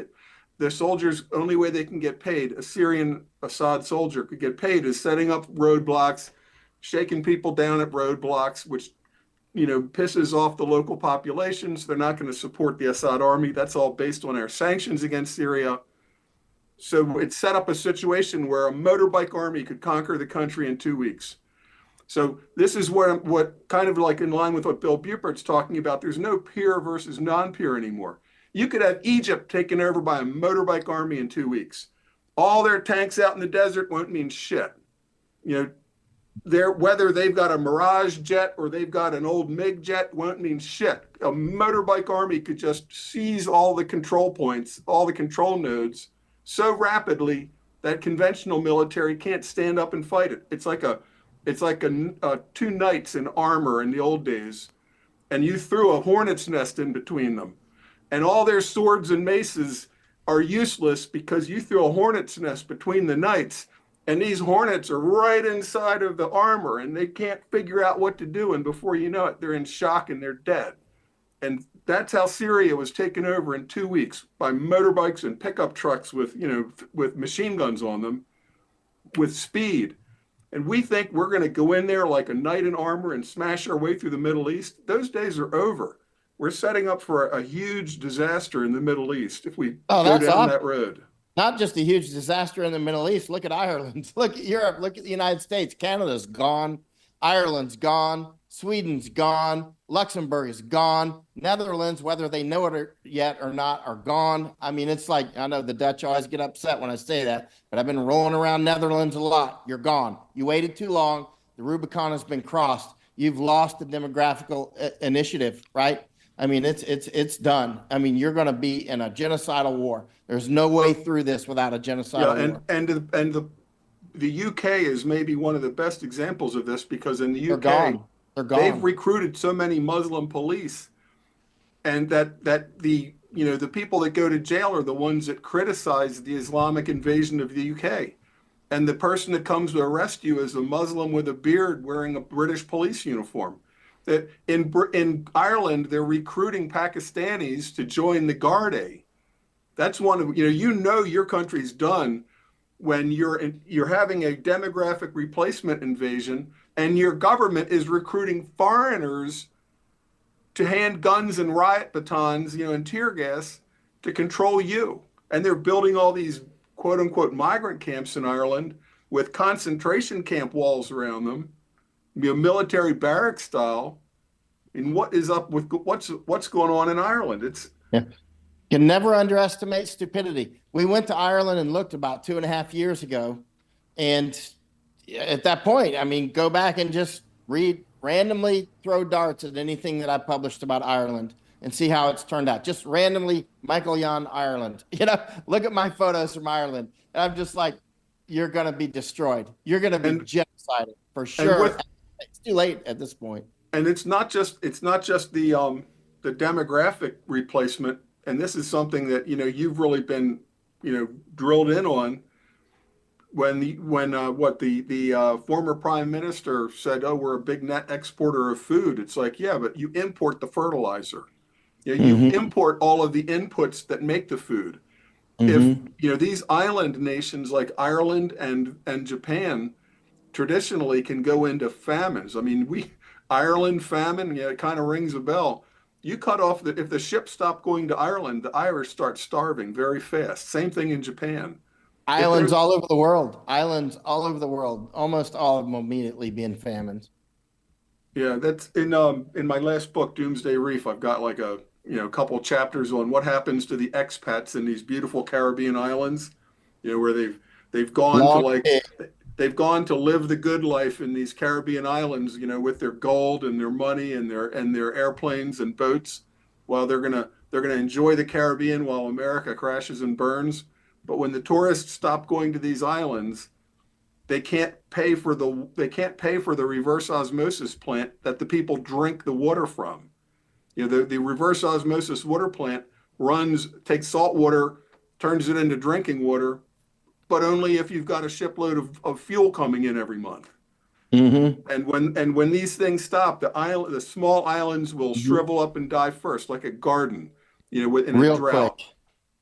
The soldiers, only way they can get paid, a Syrian Assad soldier could get paid is setting up roadblocks, shaking people down at roadblocks, which, pisses off the local populations. They're not going to support the Assad army. That's all based on our sanctions against Syria. So it set up a situation where a motorbike army could conquer the country in 2 weeks. So this is what kind of like in line with what Bill Bupert's talking about. There's no peer versus non-peer anymore. You could have Egypt taken over by a motorbike army in 2 weeks. All their tanks out in the desert won't mean shit. Whether they've got a Mirage jet or they've got an old MiG jet won't mean shit. A motorbike army could just seize all the control points, all the control nodes so rapidly that conventional military can't stand up and fight it. It's like two knights in armor in the old days, and you threw a hornet's nest in between them. And all their swords and maces are useless because you threw a hornet's nest between the knights, and these hornets are right inside of the armor, and they can't figure out what to do, and before you know it, they're in shock and they're dead. And that's how Syria was taken over in 2 weeks, by motorbikes and pickup trucks with machine guns on them, with speed. And we think we're going to go in there like a knight in armor and smash our way through the Middle East. Those days are over. We're setting up for a huge disaster in the Middle East if we go down that road. Not just a huge disaster in the Middle East. Look at Ireland. Look at Europe. Look at the United States. Canada's gone. Ireland's gone. Sweden's gone. Luxembourg is gone. Netherlands, whether they know it yet or not, are gone. I mean, it's like, I know the Dutch always get upset when I say that, but I've been rolling around Netherlands a lot. You're gone. You waited too long. The Rubicon has been crossed. You've lost the demographical initiative, right? I mean, it's done. I mean, you're going to be in a genocidal war. There's no way through this without a genocidal war. The UK is maybe one of the best examples of this, because in the They're UK, gone. They're they've gone. recruited so many Muslim police, and that the the people that go to jail are the ones that criticize the Islamic invasion of the UK. And the person that comes to arrest you is a Muslim with a beard wearing a British police uniform. That in Ireland, they're recruiting Pakistanis to join the Garda. That's one of your country's done when you're having a demographic replacement invasion, and your government is recruiting foreigners to hand guns and riot batons, and tear gas to control you. And they're building all these quote unquote migrant camps in Ireland with concentration camp walls around them, military barrack style. And what is up with what's going on in Ireland? Yeah. Can never underestimate stupidity. We went to Ireland and looked about 2.5 years ago. And at that point, I mean, go back and just randomly throw darts at anything that I published about Ireland and see how it's turned out. Just randomly, Michael Jan, Ireland. Look at my photos from Ireland. And I'm just like, you're going to be destroyed. You're going to be genocided for sure. It's too late at this point. And it's not just the demographic replacement. And this is something that, you've really been, drilled in on. When the former prime minister said, "Oh, we're a big net exporter of food," it's like, yeah, but you import the fertilizer. You import all of the inputs that make the food. If these island nations like Ireland and Japan traditionally can go into famines. I mean, Ireland famine, it kind of rings a bell. You cut off if the ships stop going to Ireland, the Irish start starving very fast. Same thing in Japan. Islands all over the world. Islands all over the world. Almost all of them immediately being famines. Yeah, that's in my last book, Doomsday Reef. I've got like a couple chapters on what happens to the expats in these beautiful Caribbean islands. Where they've gone they've gone to live the good life in these Caribbean islands. With their gold and their money and their airplanes and boats, while they're gonna enjoy the Caribbean while America crashes and burns. But when the tourists stop going to these islands, they can't pay for the reverse osmosis plant that the people drink the water from. The reverse osmosis water plant takes salt water, turns it into drinking water, but only if you've got a shipload of fuel coming in every month. And when these things stop, the small islands will shrivel up and die first, like a garden, in a drought.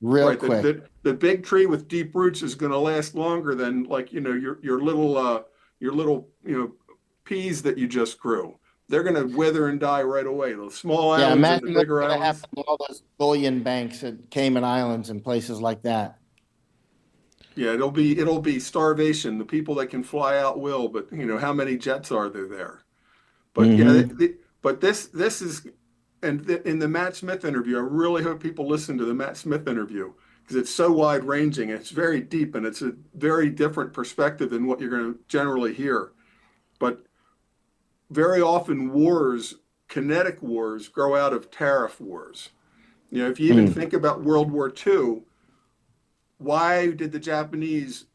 Real quick. The big tree with deep roots is going to last longer than your little peas that you just grew. They're going to wither and die right away. The small islands and the bigger islands. All those bullion banks at Cayman Islands and places like that. Yeah, it'll be starvation. The people that can fly out will, but how many jets are there? But but this is. And in the Matt Smith interview, I really hope people listen to the Matt Smith interview, because it's so wide ranging. It's very deep, and it's a very different perspective than what you're going to generally hear. But very often kinetic wars, grow out of tariff wars. If you even think about World War II, why did the Japanese,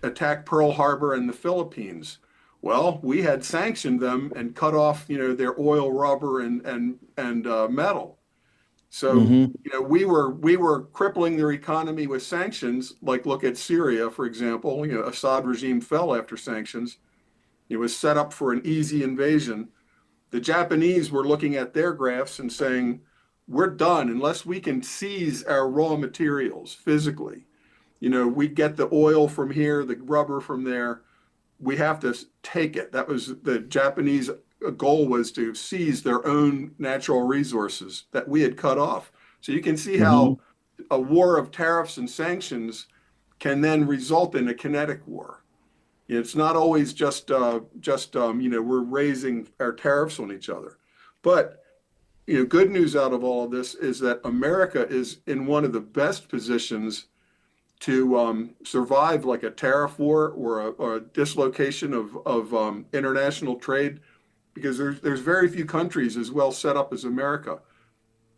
attack Pearl Harbor and the Philippines? Well, we had sanctioned them and cut off, their oil, rubber, and metal. So, we were crippling their economy with sanctions. Like, look at Syria, for example. Assad regime fell after sanctions. It was set up for an easy invasion. The Japanese were looking at their graphs and saying, "We're done unless we can seize our raw materials physically. We get the oil from here, the rubber from there. We have to take it." That was the Japanese goal, was to seize their own natural resources that we had cut off. So you can see how a war of tariffs and sanctions can then result in a kinetic war. It's not always just we're raising our tariffs on each other. But good news out of all of this is that America is in one of the best positions to survive like a tariff war or a dislocation of international trade, because there's very few countries as well set up as America.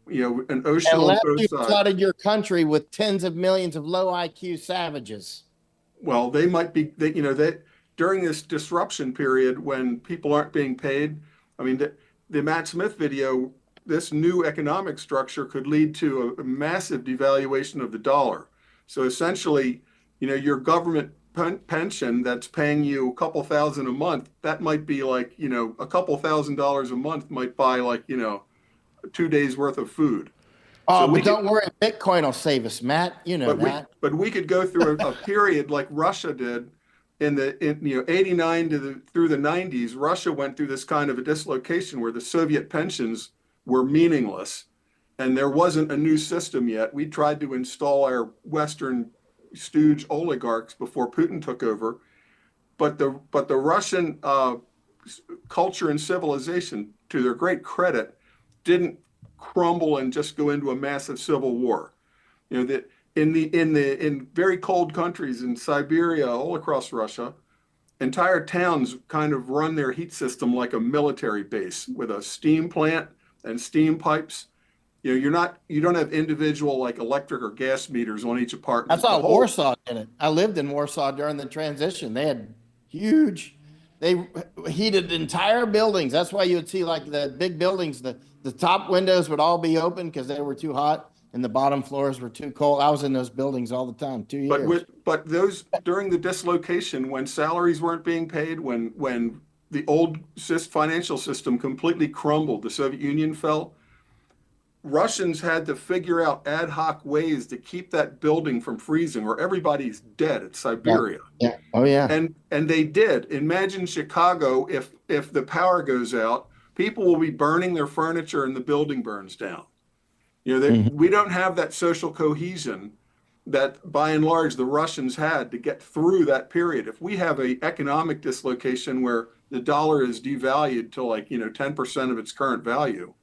an ocean on Unless both you sides. flooded your country with tens of millions of low IQ savages. Well, they might be, that during this disruption period when people aren't being paid. I mean, the Matt Smith video, this new economic structure could lead to a massive devaluation of the dollar. So essentially, your government pension that's paying you a couple thousand a month, that might be like, a couple $1,000s a month might buy like, 2 days worth of food. Oh, So but don't worry, Bitcoin will save us, Matt. You know that. but we could go through a period like Russia did in 89 through the 90s. Russia went through this kind of a dislocation where the Soviet pensions were meaningless and there wasn't a new system yet. We tried to install our Western stooge oligarchs before Putin took over, but the Russian culture and civilization, to their great credit, didn't crumble and just go into a massive civil war. That in very cold countries in Siberia, all across Russia, entire towns kind of run their heat system like a military base with a steam plant and steam pipes. You don't have individual like electric or gas meters on each apartment. That's how Warsaw did it. I lived in Warsaw during the transition. They had they heated entire buildings. That's why you would see like the big buildings, the top windows would all be open because they were too hot and the bottom floors were too cold. I was in those buildings all the time, 2 years. But those during the dislocation, when salaries weren't being paid, when the old financial system completely crumbled, the Soviet Union fell, Russians had to figure out ad hoc ways to keep that building from freezing or everybody's dead at Siberia. Yeah. Oh yeah. And they did. Imagine Chicago, if the power goes out, people will be burning their furniture and the building burns down. We don't have that social cohesion that by and large the Russians had to get through that period. If we have an economic dislocation where the dollar is devalued to 10% of its current value,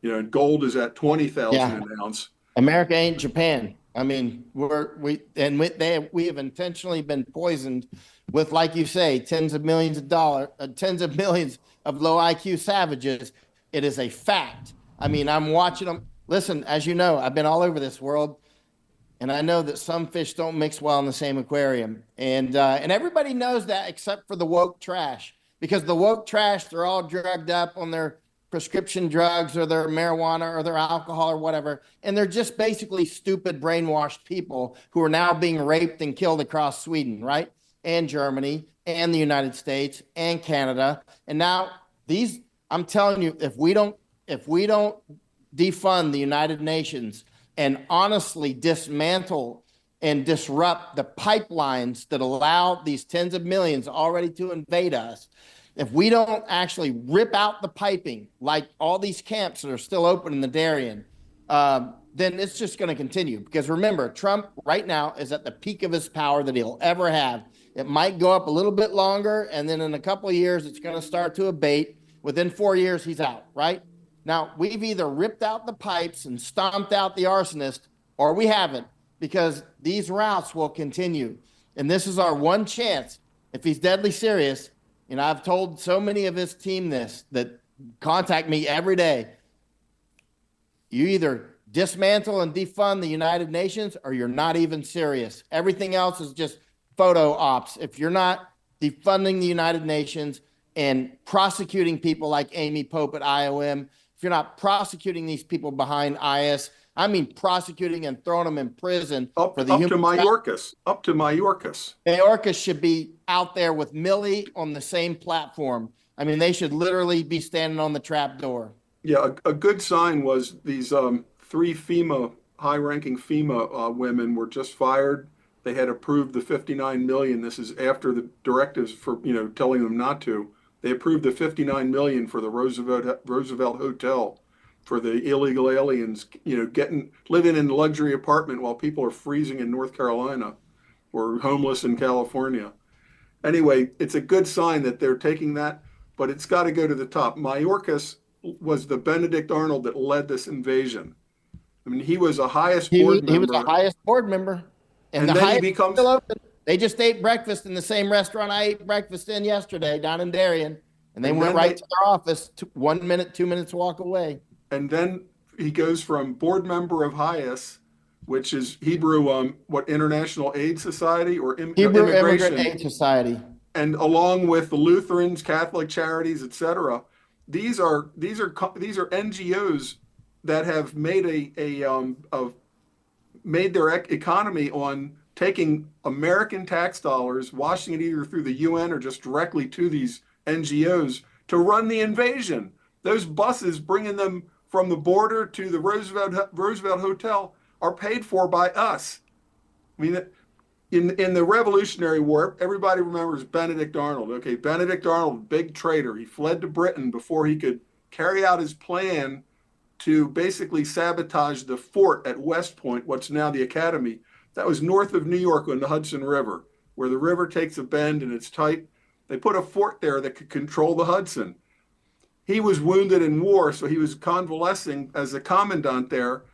and gold is at 20,000 an ounce. America ain't Japan. I mean, we have intentionally been poisoned with, like you say, tens of millions of low IQ savages. It is a fact. I mean, I'm watching them. Listen, as you know, I've been all over this world, and I know that some fish don't mix well in the same aquarium, and everybody knows that except for the woke trash, because the woke trash, they're all drugged up on their prescription drugs or their marijuana or their alcohol or whatever. And they're just basically stupid, brainwashed people who are now being raped and killed across Sweden, right? And Germany and the United States and Canada. And now I'm telling you, if we don't defund the United Nations and honestly dismantle and disrupt the pipelines that allow these tens of millions already to invade us, if we don't actually rip out the piping, like all these camps that are still open in the Darien, then it's just going to continue. Because remember, Trump right now is at the peak of his power that he'll ever have. It might go up a little bit longer, and then in a couple of years, it's going to start to abate. Within 4 years, he's out, right? Now, we've either ripped out the pipes and stomped out the arsonist, or we haven't, because these routes will continue. And this is our one chance. If he's deadly serious, and I've told so many of his team this, that contact me every day. You either dismantle and defund the United Nations or you're not even serious. Everything else is just photo ops. If you're not defunding the United Nations and prosecuting people like Amy Pope at IOM, if you're not prosecuting these people behind IS, I mean prosecuting and throwing them in prison up to Mayorkas. Mayorkas should be out there with Milley on the same platform. I mean, they should literally be standing on the trap door. Yeah, a good sign was these 3 high-ranking FEMA women were just fired. They had approved the $59 million. This is after the directives for telling them not to. They approved the $59 million for the Roosevelt Hotel for the illegal aliens, living in a luxury apartment while people are freezing in North Carolina or homeless in California. Anyway, it's a good sign that they're taking that, but it's got to go to the top. Mayorkas was the Benedict Arnold that led this invasion. I mean, he was the highest board member. He was the highest board member. And then he becomes still open. They just ate breakfast in the same restaurant I ate breakfast in yesterday down in Darien. And they went right to their office, 1 minute, 2 minutes walk away. And then goes from board member of HIAS, which is Hebrew, International Aid Society or Hebrew Immigration, Immigrant Aid Society, and along with the Lutherans, Catholic Charities, etc. These are NGOs that have made made their economy on taking American tax dollars, washing it either through the UN or just directly to these NGOs to run the invasion. Those buses bringing them from the border to the Roosevelt Hotel are paid for by us. I mean, in the Revolutionary War, everybody remembers Benedict Arnold. Okay, Benedict Arnold, big traitor. He fled to Britain before he could carry out his plan to basically sabotage the fort at West Point, what's now the Academy. That was north of New York on the Hudson River, where the river takes a bend and it's tight. They put a fort there that could control the Hudson. He was wounded in war, so he was convalescing as a commandant there.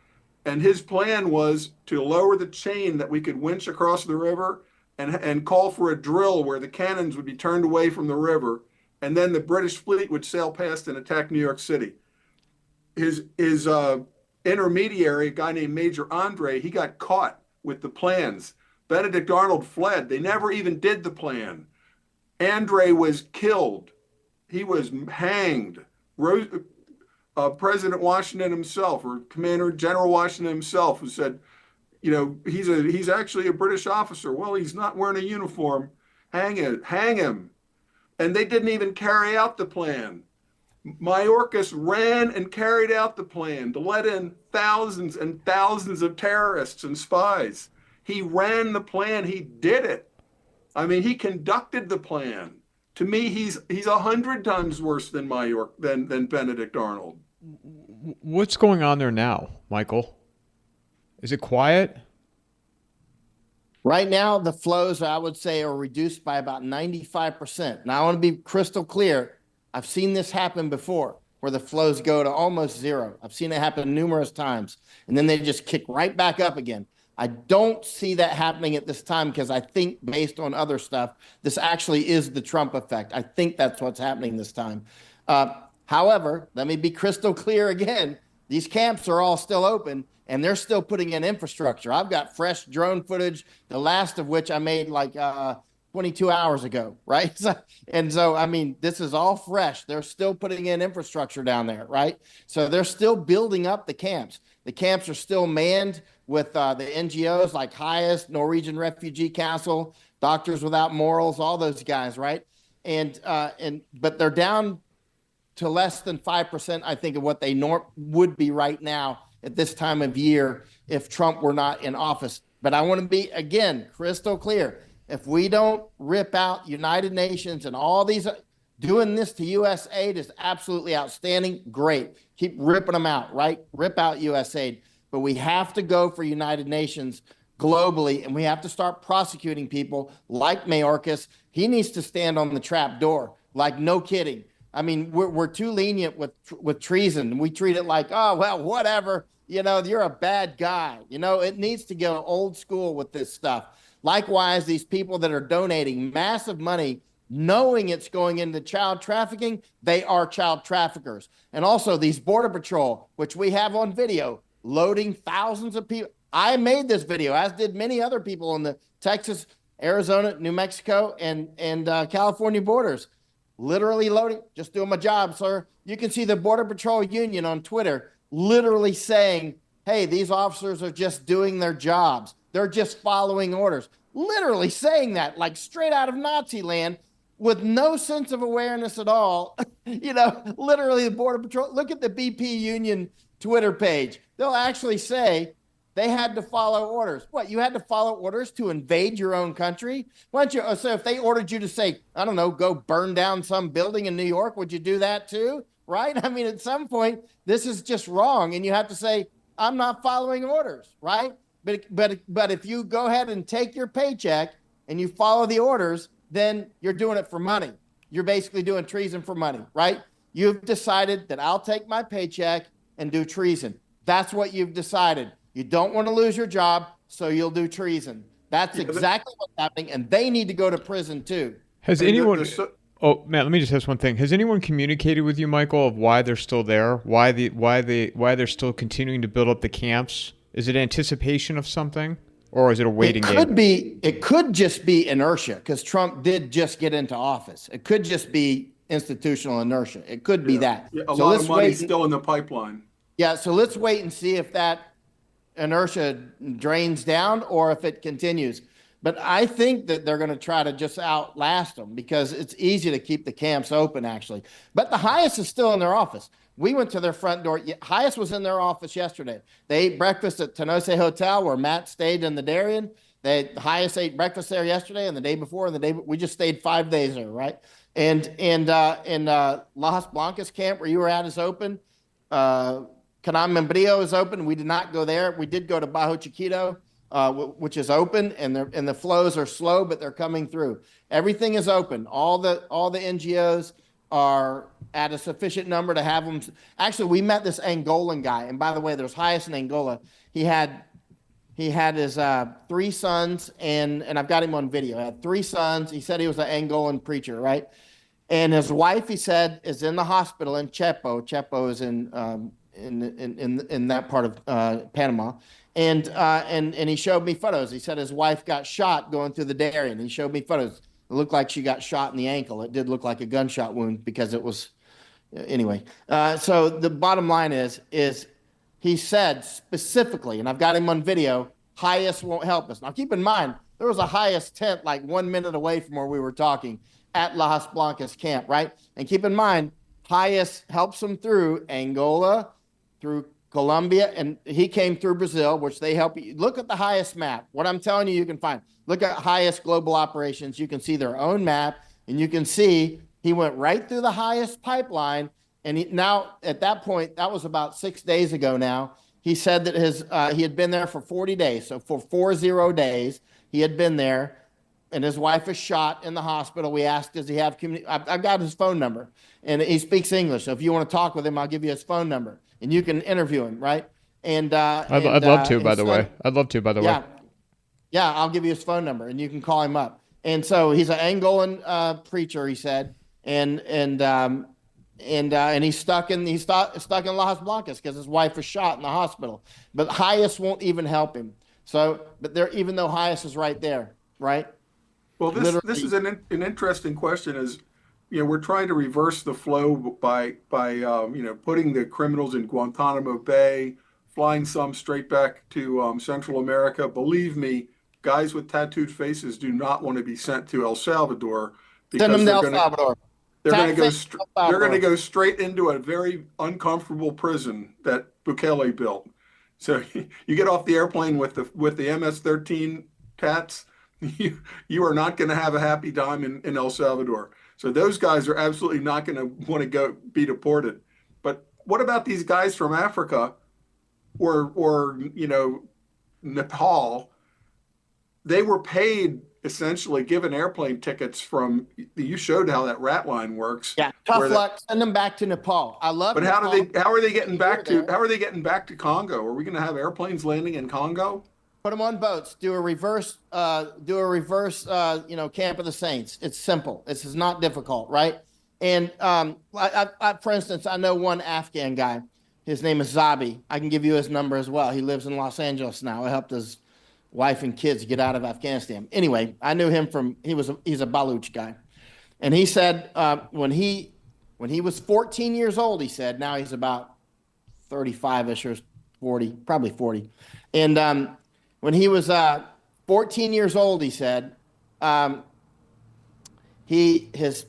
And his plan was to lower the chain that we could winch across the river and call for a drill where the cannons would be turned away from the river. And then the British fleet would sail past and attack New York City. His intermediary, a guy named Major Andre, he got caught with the plans. Benedict Arnold fled. They never even did the plan. Andre was killed. He was hanged. President Washington himself, or Commander General Washington himself, who said, you know, he's actually a British officer. Well, he's not wearing a uniform. Hang him. And they didn't even carry out the plan. Mayorkas ran and carried out the plan to let in thousands and thousands of terrorists and spies. He ran the plan. He did it. I mean, he conducted the plan. To me, he's 100 times worse than than Benedict Arnold. What's going on there now, Michael? Is it quiet? right now, the flows, I would say, are reduced by about 95%. Now, I want to be crystal clear. I've seen this happen before, where the flows go to almost zero. I've seen it happen numerous times, and then they just kick right back up again. I don't see that happening at this time because I think, based on other stuff, this actually is the Trump effect. I think that's what's happening this time. However, let me be crystal clear again. These camps are all still open, and they're still putting in infrastructure. I've got fresh drone footage, the last of which I made like 22 hours ago, right? So, I mean, this is all fresh. They're still putting in infrastructure down there, right? So they're still building up the camps. The camps are still manned with the NGOs like HIAS, Norwegian Refugee Council, Doctors Without Morals, all those guys, right? But they're down to less than 5%, I think, of what they would be right now at this time of year if Trump were not in office. But I want to be, again, crystal clear. If we don't rip out United Nations and all these, doing this to USAID is absolutely outstanding. Great. Keep ripping them out, right? Rip out USAID. But we have to go for United Nations globally, and we have to start prosecuting people like Mayorkas. He needs to stand on the trap door, like no kidding. I mean, we're too lenient with treason. We treat it like, oh, well, whatever. You know, you're a bad guy. You know, it needs to go old school with this stuff. Likewise, these people that are donating massive money, knowing it's going into child trafficking, they are child traffickers. And also these Border Patrol, which we have on video, loading thousands of people. I made this video, as did many other people on the Texas, Arizona, New Mexico, and California borders. Literally loading, just doing my job, sir. You can see the Border Patrol Union on Twitter literally saying, hey, these officers are just doing their jobs. They're just following orders. Literally saying that, like straight out of Nazi land, with no sense of awareness at all. You know, literally the Border Patrol. Look at the BP Union Twitter page. They'll actually say they had to follow orders. What, you had to follow orders to invade your own country? Why don't you, so if they ordered you to say, I don't know, go burn down some building in New York, would you do that too? Right? I mean, at some point, this is just wrong. And you have to say, I'm not following orders, right? But if you go ahead and take your paycheck and you follow the orders, then you're doing it for money. You're basically doing treason for money, right? You've decided that I'll take my paycheck and do treason. That's what you've decided. You don't want to lose your job, so you'll do treason. That's exactly what's happening, and they need to go to prison too. Has anyone... Oh man, let me just ask one thing. Has anyone communicated with you, Michael, of why they're still there? Why they're still continuing to build up the camps? Is it anticipation of something, or is it a waiting game? It could just be inertia because Trump did just get into office. It could just be institutional inertia. It could be that. Yeah, a So lot let's of money wait. still in the pipeline. Yeah, so let's wait and see if that inertia drains down or if it continues. But I think that they're going to try to just outlast them because it's easy to keep the camps open, actually. But the highest is still in their office. We went to their front door. Highest was in their office yesterday. They ate breakfast at Tenose Hotel where Matt stayed in the Darien. The highest ate breakfast there yesterday and the day before, and we just stayed 5 days there, right? And Las Blancas camp where you were at is open. Canam Membrillo is open. We did not go there. We did go to Bajo Chiquito, which is open, and the flows are slow, but they're coming through. Everything is open. All the NGOs are at a sufficient number to have them. Actually, we met this Angolan guy, and by the way, there's highest in Angola. He had his 3 sons, and I've got him on video. He had 3 sons. He said he was an Angolan preacher, right? And his wife, he said, is in the hospital in Chepo. Chepo is in that part of Panama. And he showed me photos. He said his wife got shot going through the Darien. He showed me photos. It looked like she got shot in the ankle. It did look like a gunshot wound because it was, anyway. So the bottom line is he said specifically, and I've got him on video, highest won't help us. Now keep in mind, there was a highest tent like 1 minute away from where we were talking at Las Blancas camp, right? And keep in mind, highest helps them through Angola, through Colombia, and he came through Brazil, which they help you. Look at the highest map. What I'm telling you, you can find. Look at highest global operations. You can see their own map, and you can see he went right through the highest pipeline. And now, at that point, that was about 6 days ago now, he said that he had been there for 40 days. So for 40 days, he had been there, and his wife is shot in the hospital. We asked, does he have community? I've got his phone number, and he speaks English. So if you want to talk with him, I'll give you his phone number, and you can interview him, right? And I'd love to, by the way. I'd love to, by the way. Yeah, I'll give you his phone number, and you can call him up. And so he's an Angolan preacher, he said, and he's stuck in Las Blancas because his wife was shot in the hospital. But highest won't even help him. So, but there, even though highest is right there, right? Well, this is an interesting question. Is we're trying to reverse the flow by putting the criminals in Guantanamo Bay, flying some straight back to Central America. Believe me, guys with tattooed faces do not want to be sent to El Salvador because send them to El Salvador. They're going to go straight into a very uncomfortable prison that Bukele built. So you get off the airplane with the MS-13 tats, you are not going to have a happy time in El Salvador. So those guys are absolutely not going to want to go be deported. But what about these guys from Africa or Nepal? They were paid, essentially given airplane tickets from. You showed how that rat line works. Yeah, tough luck. Send them back to Nepal. I love. But Nepal. How are they getting back to Congo? Are we going to have airplanes landing in Congo? Put them on boats. Do a reverse. Camp of the Saints. It's simple. This is not difficult, right? And for instance, I know one Afghan guy. His name is Zabi. I can give you his number as well. He lives in Los Angeles now. I helped his wife and kids get out of Afghanistan. Anyway, I knew him from he's a Baluch guy, and he said when he was 14 years old, he said now he's about 35ish or 40, probably 40, and when he was 14 years old, he said his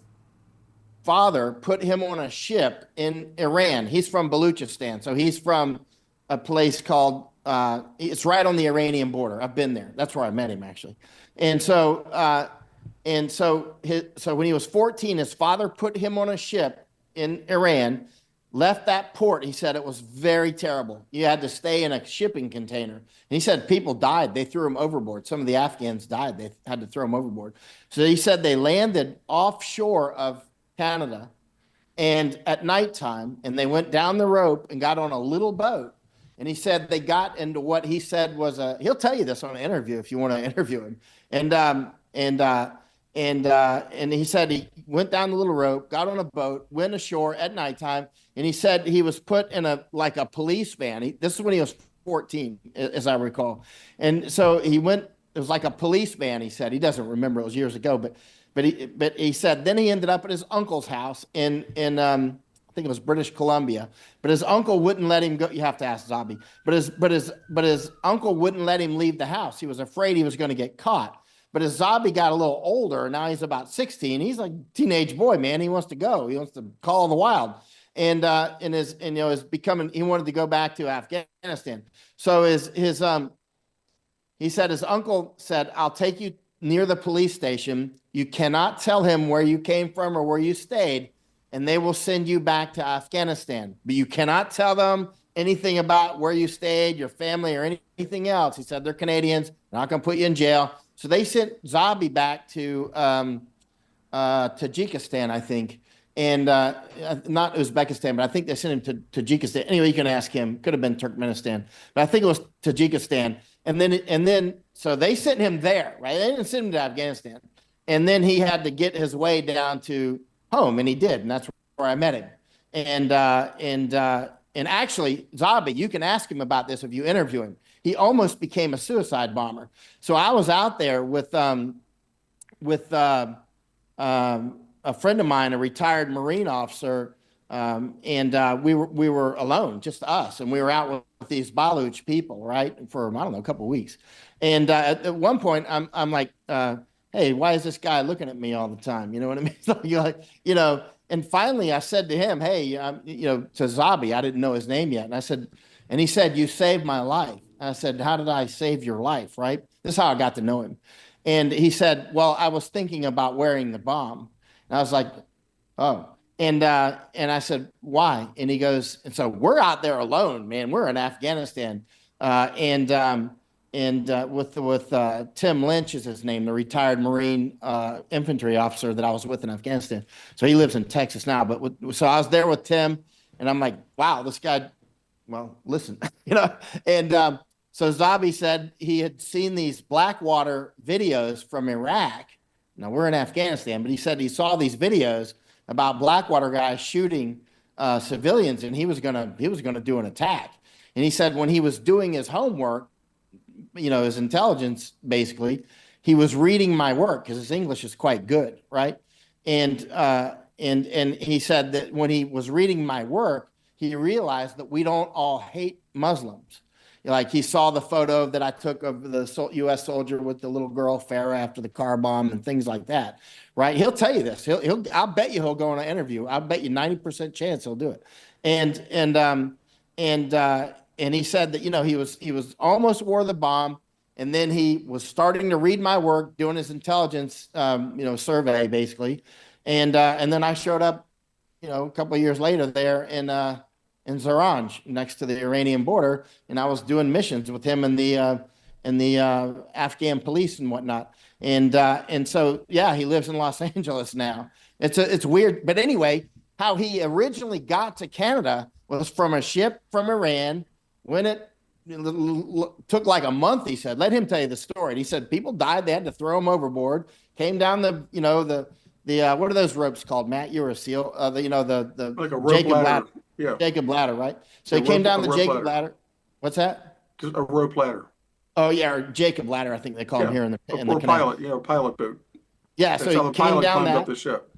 father put him on a ship in Iran. He's from Baluchistan, so he's from a place called. It's right on the Iranian border. I've been there. That's where I met him, actually. And so when he was 14, his father put him on a ship in Iran, left that port. He said it was very terrible. You had to stay in a shipping container. And he said people died. They threw him overboard. Some of the Afghans died. They had to throw him overboard. So he said they landed offshore of Canada and at nighttime, and they went down the rope and got on a little boat. And he said they got into what he said was he'll tell you this on an interview if you want to interview him. And And he said he went down the little rope, got on a boat, went ashore at nighttime, and he said he was put in a police van. This is when he was 14, as I recall. And so he went. It was like a police van. He said he doesn't remember. It was years ago, but he said then he ended up at his uncle's house in I think it was British Columbia. But his uncle wouldn't let him go. You have to ask Zabi. But his uncle wouldn't let him leave the house. He was afraid he was going to get caught. But as Zabi got a little older, now he's about 16. He's like a teenage boy, man. He wants to go. He wants to call the wild, and is becoming. He wanted to go back to Afghanistan. So he said his uncle said, "I'll take you near the police station. You cannot tell him where you came from or where you stayed, and they will send you back to Afghanistan. But you cannot tell them anything about where you stayed, your family, or anything else." He said they're Canadians. They're not going to put you in jail. So they sent Zabi back to Tajikistan, I think, and not Uzbekistan, but I think they sent him to Tajikistan. Anyway, you can ask him. Could have been Turkmenistan, but I think it was Tajikistan. And then so they sent him there, right? They didn't send him to Afghanistan. And then he had to get his way down to home, and he did, and that's where I met him. And actually, Zabi, you can ask him about this if you interview him. He almost became a suicide bomber. So I was out there with a friend of mine, a retired Marine officer, and we were alone, just us, and we were out with these Baluch people, right, for I don't know, a couple of weeks. And at one point, I'm like, "Hey, why is this guy looking at me all the time?" You know what I mean? So you're like, And finally, I said to him, "Hey, to Zabi, I didn't know his name yet," and he said, "You saved my life." I said, "How did I save your life?" Right? This is how I got to know him. And he said, "Well, I was thinking about wearing the bomb." And I was like, "Oh." And I said, "Why?" And he goes, and so we're out there alone, man. We're in Afghanistan, with Tim Lynch is his name, the retired Marine infantry officer that I was with in Afghanistan. So he lives in Texas now. So I was there with Tim, and I'm like, "Wow, this guy." Well, listen, And so Zabi said he had seen these Blackwater videos from Iraq. Now we're in Afghanistan, but he said he saw these videos about Blackwater guys shooting civilians, and he was gonna do an attack. And he said when he was doing his homework, his intelligence, basically, he was reading my work because his English is quite good, right? And he said that when he was reading my work, he realized that we don't all hate Muslims. Like he saw the photo that I took of the U.S. soldier with the little girl Farah after the car bomb and things like that, right? He'll tell you this. I'll bet you he'll go on an interview. I'll bet you 90% chance he'll do it. And he said that he was almost wore the bomb, and then he was starting to read my work, doing his intelligence survey basically, and then I showed up, a couple of years later there in Zaranj, next to the Iranian border, and I was doing missions with him and the Afghan police and whatnot. And so yeah, he lives in Los Angeles now. It's weird, but anyway, how he originally got to Canada was from a ship from Iran. When it took like a month, he said. Let him tell you the story. And he said people died; they had to throw him overboard. Came down the what are those ropes called, Matt? You're a SEAL. The like a rope Jacob ladder. Yeah. Jacob ladder, right? So he came down the Jacob ladder. What's that? Just a rope ladder. Oh yeah, or Jacob ladder, I think they call him here in the or canal. pilot boat. Yeah, That's so how he the came pilot down climbed that, up the ship.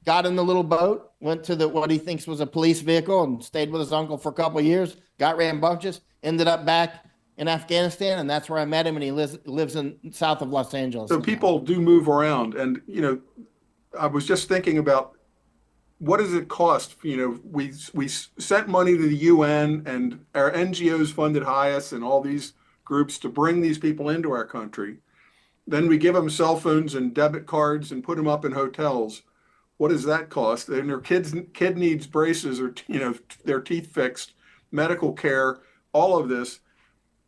got in the little boat, went to what he thinks was a police vehicle, and stayed with his uncle for a couple of years. Got rambunctious, ended up back in Afghanistan, and that's where I met him. And he lives in south of Los Angeles. So people do move around, and I was just thinking about what does it cost? We sent money to the UN, and our NGOs funded HIAS and all these groups to bring these people into our country. Then we give them cell phones and debit cards and put them up in hotels. What does that cost? And their kid needs braces or their teeth fixed, medical care, all of this.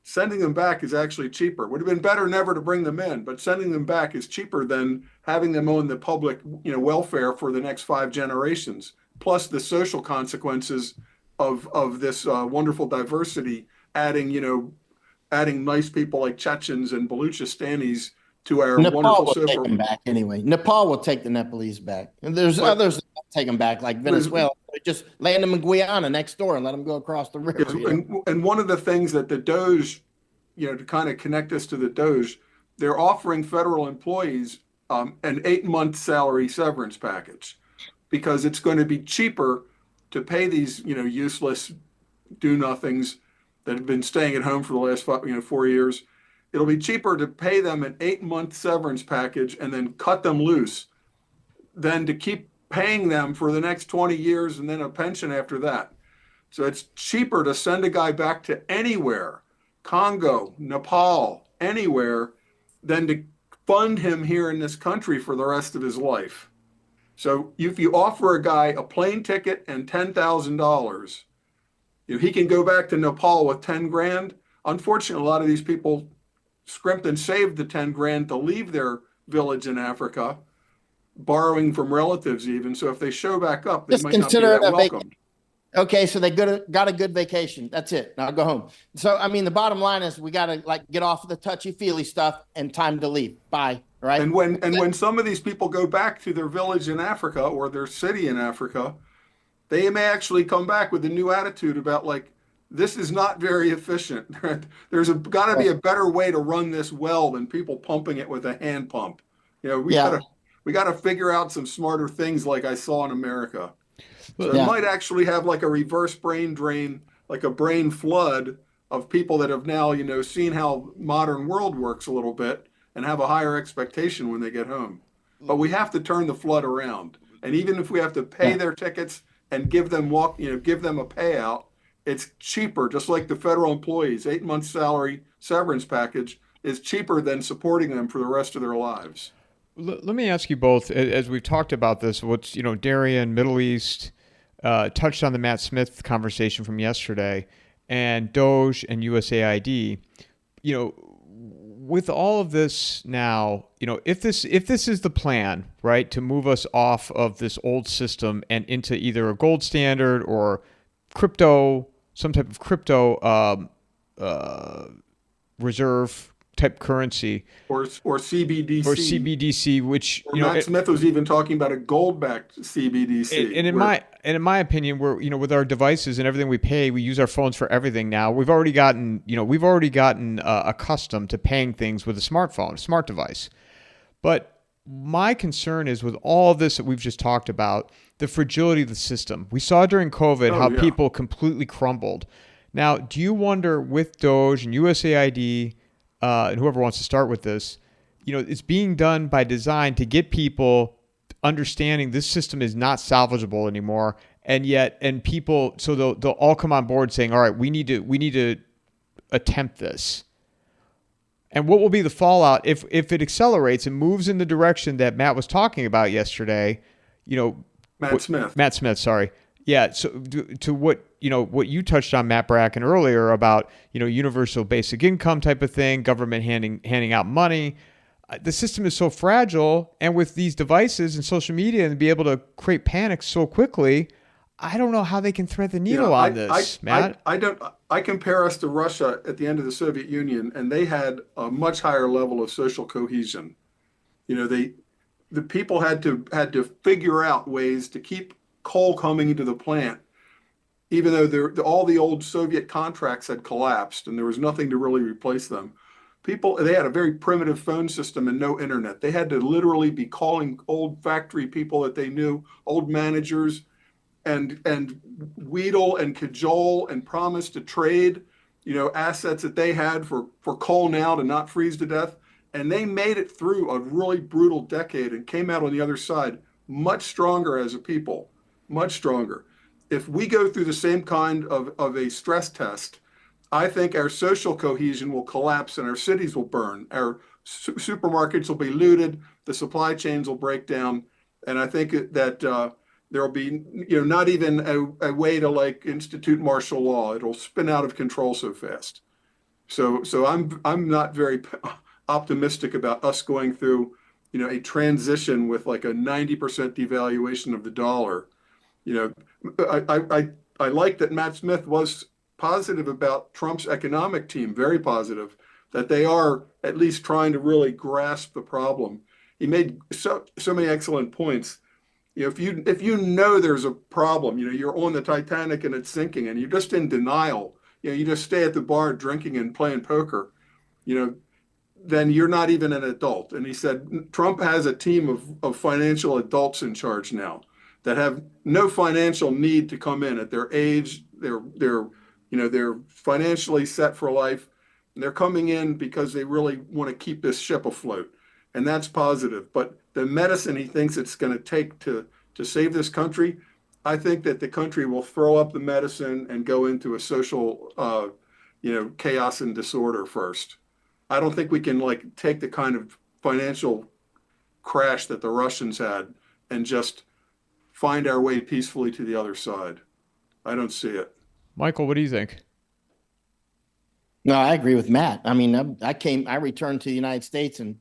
Sending them back is actually cheaper. Would have been better never to bring them in, but sending them back is cheaper than having them on the public, welfare for the next 5 generations. Plus the social consequences of this wonderful diversity, adding nice people like Chechens and Baluchistanis to our Nepal wonderful will take them back anyway. Nepal will take the Nepalese back. And there's others that won't take them back, like Venezuela. They just land them in Guyana next door and let them go across the river. And one of the things that the DOGE, to kind of connect us to the DOGE, they're offering federal employees an 8-month salary severance package because it's going to be cheaper to pay these, useless do-nothings that have been staying at home for the last 4 years. It'll be cheaper to pay them an 8-month severance package and then cut them loose than to keep paying them for the next 20 years and then a pension after that. So it's cheaper to send a guy back to anywhere, Congo, Nepal, anywhere, than to fund him here in this country for the rest of his life. So if you offer a guy a plane ticket and $10,000, he can go back to Nepal with 10 grand. Unfortunately, a lot of these people scrimped and saved the 10 grand to leave their village in Africa, borrowing from relatives even. So if they show back up, they might not be that welcomed. Okay, so they got a good vacation. That's it. Now go home. So, the bottom line is we got to get off of the touchy-feely stuff and time to leave. Bye. Right? And when some of these people go back to their village in Africa or their city in Africa, they may actually come back with a new attitude about this is not very efficient. There's got to be a better way to run this well than people pumping it with a hand pump. We got to figure out some smarter things like I saw in America. So it might actually have a reverse brain drain, like a brain flood of people that have now, seen how modern world works a little bit and have a higher expectation when they get home. But we have to turn the flood around. And even if we have to pay their tickets and give them a payout, it's cheaper, just like the federal employees, 8-month salary severance package is cheaper than supporting them for the rest of their lives. Let me ask you both, as we've talked about this, what's, Darien, Middle East, touched on the Matt Smith conversation from yesterday, and DOGE and USAID, with all of this now, if this is the plan, right, to move us off of this old system and into either a gold standard or crypto, some type of crypto reserve type currency, or CBDC, which Matt Smith was even talking about a gold-backed CBDC. And in my opinion, we're with our devices and everything we pay, we use our phones for everything now. We've already gotten accustomed to paying things with a smartphone, a smart device. But my concern is with all of this that we've just talked about, the fragility of the system. We saw during COVID people completely crumbled. Now, do you wonder with DOGE and USAID? And whoever wants to start with this, it's being done by design to get people understanding this system is not salvageable anymore, and people, so they'll all come on board saying, all right, we need to attempt this. And what will be the fallout if it accelerates and moves in the direction that Matt was talking about yesterday? Matt Smith, sorry. Yeah, so to what you touched on, Matt Bracken, earlier about universal basic income type of thing, government handing out money. The system is so fragile, and with these devices and social media and be able to create panic so quickly, I don't know how they can thread the needle on this, Matt. I compare us to Russia at the end of the Soviet Union, and they had a much higher level of social cohesion. The people had to figure out ways to keep coal coming into the plant, even though all the old Soviet contracts had collapsed and there was nothing to really replace them. They had a very primitive phone system and no internet. They had to literally be calling old factory people that they knew, old managers, and wheedle and cajole and promise to trade, assets that they had for coal now to not freeze to death. And they made it through a really brutal decade and came out on the other side much stronger as a people. Much stronger. If we go through the same kind of a stress test, I think our social cohesion will collapse and our cities will burn. Our supermarkets will be looted. The supply chains will break down. And I think that there will be, not even a way to institute martial law. It'll spin out of control so fast. So I'm not very optimistic about us going through, a transition with a 90% devaluation of the dollar. I like that Matt Smith was positive about Trump's economic team, very positive. that they are at least trying to really grasp the problem. He made so many excellent points. If you know there's a problem, you're on the Titanic and it's sinking, and you're just in denial, you just stay at the bar drinking and playing poker, then you're not even an adult. And he said Trump has a team of financial adults in charge now that have no financial need to come in at their age. They're financially set for life. And they're coming in because they really want to keep this ship afloat. And that's positive. But the medicine he thinks it's going to take to save this country, I think that the country will throw up the medicine and go into a social, chaos and disorder first. I don't think we can take the kind of financial crash that the Russians had and just find our way peacefully to the other side. I don't see it. Michael, what do you think? No, I agree with Matt. I mean, I returned to the United States in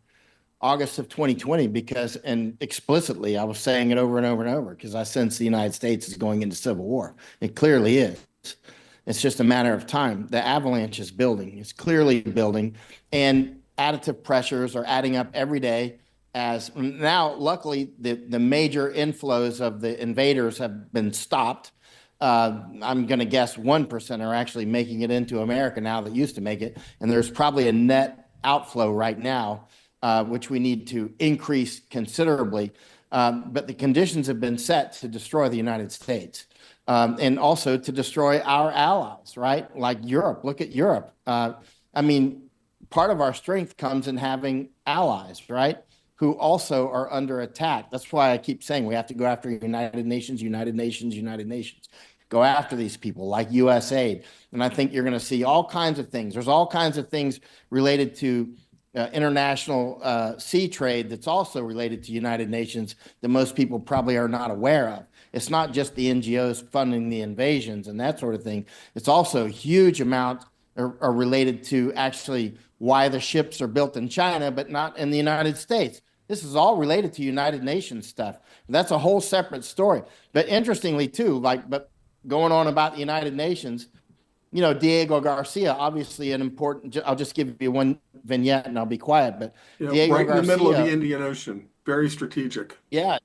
August of 2020 and explicitly, I was saying it over and over and over because I sense the United States is going into civil war. It clearly is. It's just a matter of time. The avalanche is building. It's clearly building, and additive pressures are adding up every day. As now, luckily, the major inflows of the invaders have been stopped. I'm going to guess 1% are actually making it into America now that used to make it, and there's probably a net outflow right now, which we need to increase considerably. But the conditions have been set to destroy the United States. And also to destroy our allies, right? Like Europe. Look at Europe. Part of our strength comes in having allies, right? Who also are under attack. That's why I keep saying we have to go after United Nations, United Nations, United Nations. Go after these people like USAID. And I think you're going to see all kinds of things. There's all kinds of things related to international sea trade that's also related to United Nations that most people probably are not aware of. It's not just the NGOs funding the invasions and that sort of thing. It's also a huge amount are related to actually why the ships are built in China, but not in the United States. This is all related to United Nations stuff. That's a whole separate story. But interestingly too, but going on about the United Nations, Diego Garcia, obviously an important, I'll just give you one vignette and I'll be quiet, but Diego right Garcia, in the middle of the Indian Ocean, very strategic. Yeah,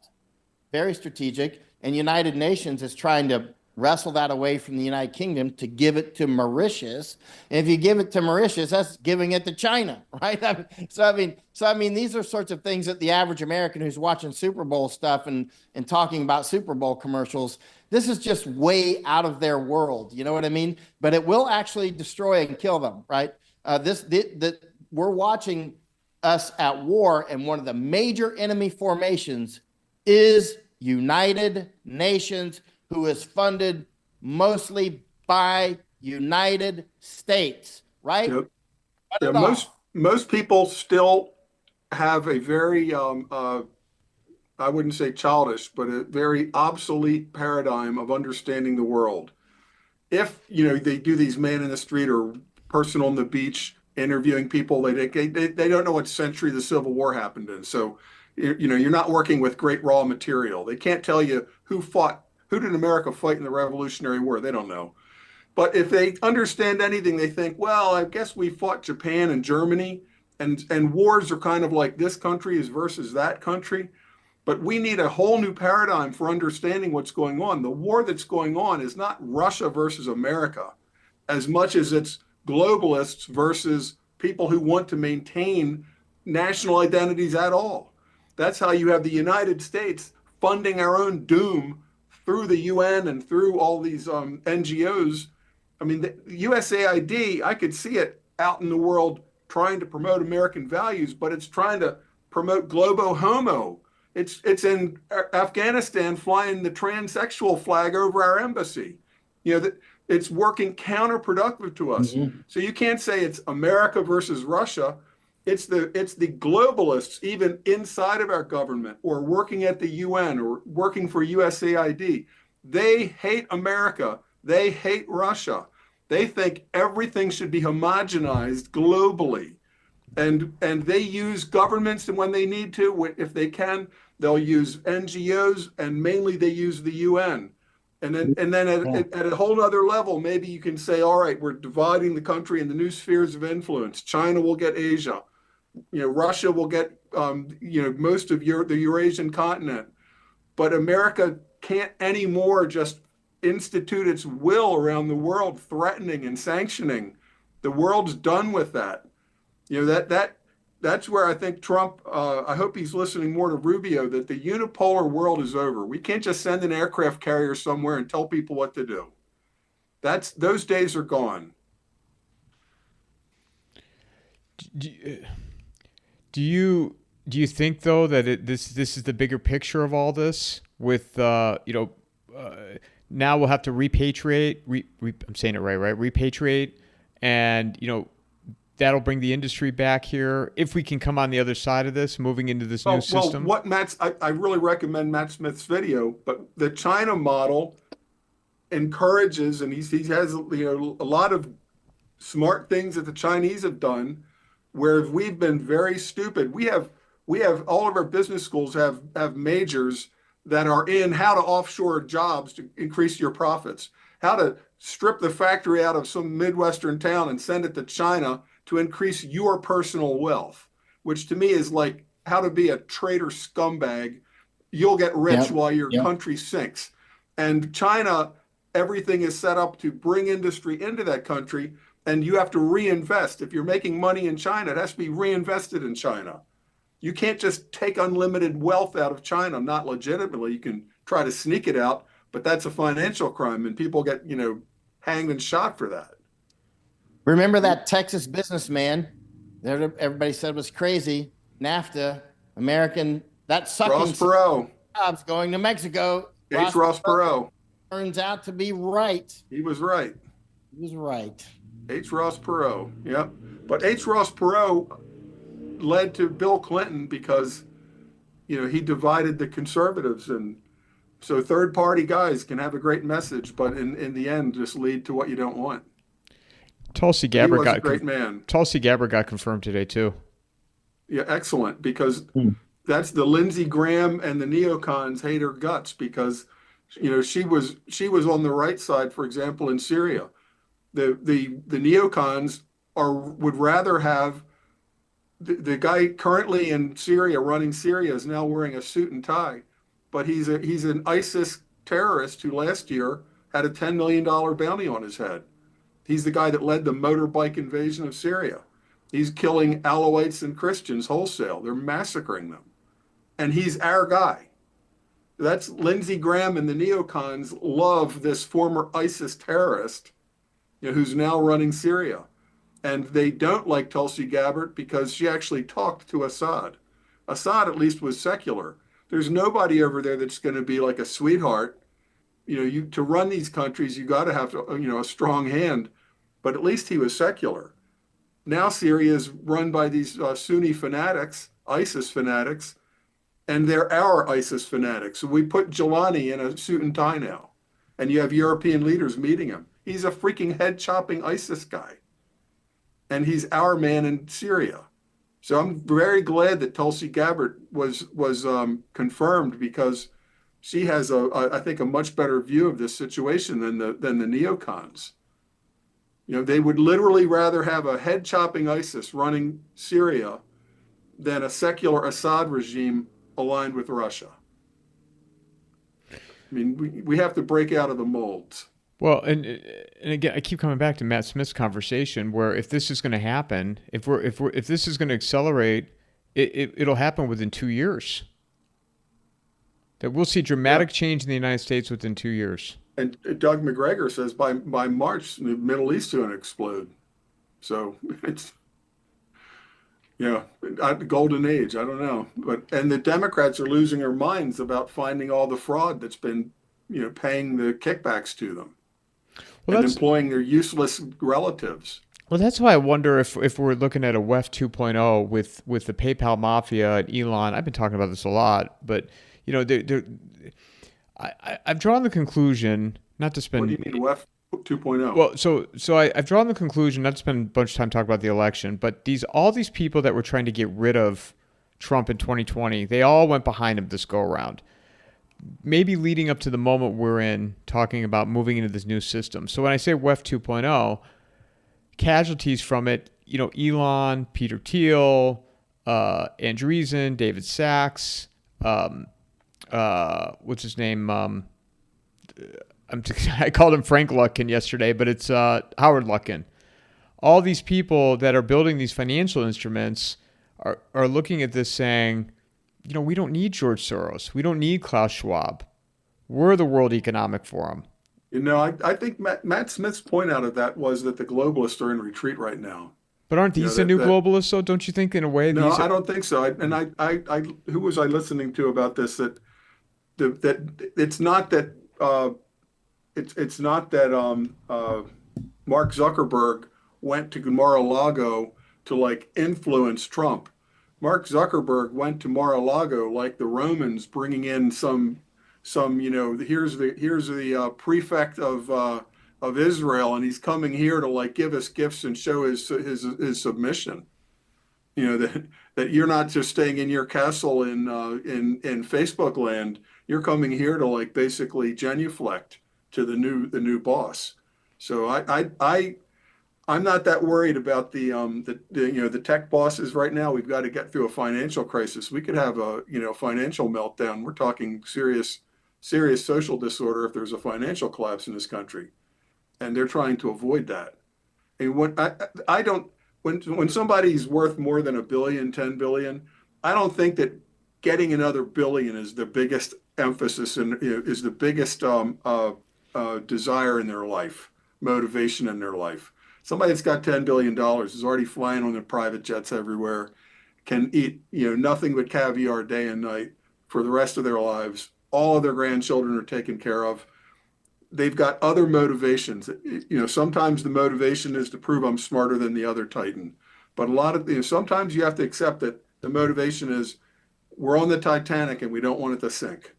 very strategic. And United Nations is trying to wrestle that away from the United Kingdom to give it to Mauritius. And if you give it to Mauritius, that's giving it to China, right? So these are sorts of things that the average American who's watching Super Bowl stuff and talking about Super Bowl commercials, this is just way out of their world. You know what I mean? But it will actually destroy and kill them, right? We're watching us at war, and one of the major enemy formations is United Nations, who is funded mostly by United States, right? Yep. Yeah, most people still have a very, I wouldn't say childish, but a very obsolete paradigm of understanding the world. If, they do these man in the street or person on the beach interviewing people, they don't know what century the Civil War happened in. So, you're not working with great raw material. They can't tell you who did America fight in the Revolutionary War? They don't know. But if they understand anything, they think, well, I guess we fought Japan and Germany, and wars are kind of like this country is versus that country. But we need a whole new paradigm for understanding what's going on. The war that's going on is not Russia versus America, as much as it's globalists versus people who want to maintain national identities at all. That's how you have the United States funding our own doom through the UN and through all these NGOs. I mean, the USAID, I could see it out in the world trying to promote American values, but it's trying to promote globo homo. It's in Afghanistan flying the transsexual flag over our embassy. It's working counterproductive to us. Mm-hmm. So you can't say it's America versus Russia. It's the globalists, even inside of our government, or working at the UN, or working for USAID. They hate America. They hate Russia. They think everything should be homogenized globally. And they use governments, and when they need to, if they can, they'll use NGOs, and mainly they use the UN. And then at a whole other level, maybe you can say, all right, we're dividing the country into new spheres of influence. China will get Asia. Russia will get most of the Eurasian continent. But America can't anymore just institute its will around the world, threatening and sanctioning. The world's done with that. That's where I think Trump, I hope he's listening more to Rubio, that the unipolar world is over. We can't just send an aircraft carrier somewhere and tell people what to do. Those days are gone. Do you think though that this is the bigger picture of all this? With now we'll have to repatriate. I'm saying it right? Repatriate, and that'll bring the industry back here if we can come on the other side of this, moving into this new system. Well, I really recommend Matt Smith's video, but the China model encourages, and he has a lot of smart things that the Chinese have done, where we've been very stupid. We have all of our business schools have majors that are in how to offshore jobs to increase your profits, how to strip the factory out of some Midwestern town and send it to China to increase your personal wealth, which to me is like how to be a traitor scumbag. You'll get rich while your country sinks. And China, everything is set up to bring industry into that country, and you have to reinvest. If you're making money in China, it has to be reinvested in China. You can't just take unlimited wealth out of China, not legitimately. You can try to sneak it out, but that's a financial crime, and people get, hanged and shot for that. Remember that Texas businessman that everybody said was crazy? NAFTA, American, that sucking Ross Perot. Jobs going to Mexico. Ross Perot. Turns out to be right. He was right. Ross Perot. Yep. But Ross Perot led to Bill Clinton because, he divided the conservatives. And so third party guys can have a great message, but in the end, just lead to what you don't want. Tulsi Gabbard got a great man. Tulsi Gabbard got confirmed today too. Yeah, excellent, because that's the Lindsey Graham and the neocons hate her guts because, she was on the right side, for example, in Syria. The neocons would rather have the guy currently in Syria running Syria is now wearing a suit and tie, but he's an ISIS terrorist who last year had a $10 million bounty on his head. He's the guy that led the motorbike invasion of Syria. He's killing Alawites and Christians wholesale. They're massacring them. And he's our guy. That's Lindsey Graham and the neocons love this former ISIS terrorist, who's now running Syria. And they don't like Tulsi Gabbard because she actually talked to Assad. Assad at least was secular. There's nobody over there that's going to be like a sweetheart. To run these countries, you got to have a strong hand. But at least he was secular. Now Syria is run by these Sunni fanatics, ISIS fanatics, and they're our ISIS fanatics. So we put Jelani in a suit and tie now, and you have European leaders meeting him. He's a freaking head-chopping ISIS guy, and he's our man in Syria. So I'm very glad that Tulsi Gabbard was confirmed, because she has I think a much better view of this situation than the neocons. They would literally rather have a head-chopping ISIS running Syria than a secular Assad regime aligned with Russia. I mean, we have to break out of the molds. Well, and again, I keep coming back to Matt Smith's conversation, where if this is going to happen, if this is going to accelerate, it'll happen within 2 years. That we'll see dramatic change in the United States within 2 years. And Doug McGregor says by March, the Middle East is going to explode. So it's, golden age. I don't know. And the Democrats are losing their minds about finding all the fraud that's been, paying the kickbacks to them, and employing their useless relatives. Well, that's why I wonder if we're looking at a WEF 2.0 with the PayPal mafia and Elon. I've been talking about this a lot, but I've drawn the conclusion not to spend. What do you mean WEF 2.0? Well, so I've drawn the conclusion not to spend a bunch of time talking about the election, but all these people that were trying to get rid of Trump in 2020, they all went behind him this go around. maybe leading up to the moment we're in, talking about moving into this new system. So when I say WEF 2.0, casualties from it, Elon, Peter Thiel, Andreessen, David Sachs, what's his name? I called him Frank Lutkin yesterday, but it's Howard Lutkin. All these people that are building these financial instruments are looking at this saying, we don't need George Soros. We don't need Klaus Schwab. We're the World Economic Forum. I think Matt Smith's point out of that was that the globalists are in retreat right now. But aren't these the new globalists, though? Don't you think, in a way? No, I don't think so. Who was I listening to about this? That it's not that it's not that Mark Zuckerberg went to Mar-a-Lago to influence Trump. Mark Zuckerberg went to Mar-a-Lago like the Romans, bringing in some here's the prefect of Israel, and he's coming here to give us gifts and show his submission. That you're not just staying in your castle in Facebook land. You're coming here to basically genuflect to the new boss. So I'm not that worried about the tech bosses right now. We've got to get through a financial crisis. We could have a financial meltdown. We're talking serious social disorder if there's a financial collapse in this country, and they're trying to avoid that. And when somebody's worth more than $1 billion, 10 billion, I don't think that getting another billion is the biggest emphasis and is the biggest desire in their life, motivation in their life. Somebody that's got $10 billion is already flying on their private jets everywhere, can eat nothing but caviar day and night for the rest of their lives. All of their grandchildren are taken care of. They've got other motivations. Sometimes the motivation is to prove I'm smarter than the other Titan. But sometimes you have to accept that the motivation is we're on the Titanic and we don't want it to sink.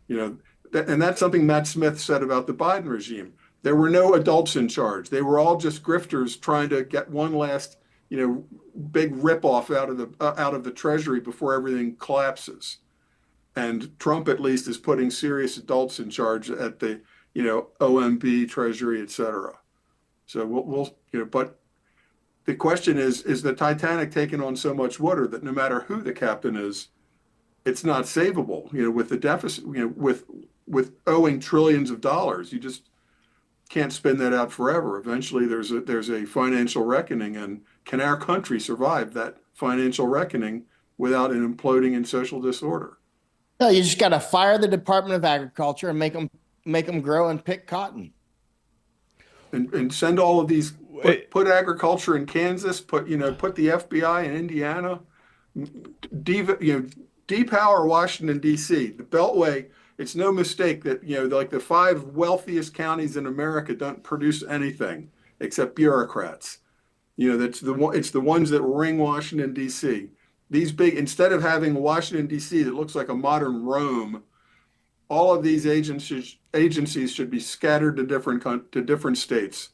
And that's something Matt Smith said about the Biden regime. There were no adults in charge. They were all just grifters trying to get one last, big ripoff out of the Treasury before everything collapses. And Trump, at least, is putting serious adults in charge at the, OMB, Treasury, et cetera. So but the question is the Titanic taking on so much water that no matter who the captain is, it's not savable, with the deficit, with owing trillions of dollars. You just can't spin that out forever. Eventually there's a financial reckoning, and can our country survive that financial reckoning without an imploding in social disorder? No, you just got to fire the Department of Agriculture and make them grow and pick cotton. And send all of these, put agriculture in Kansas, put the FBI in Indiana, depower Washington, D.C. The Beltway, it's no mistake that, the 5 wealthiest counties in America don't produce anything except bureaucrats. It's the ones that ring Washington, D.C. These instead of having Washington, D.C. that looks like a modern Rome, all of these agencies should be scattered to different states,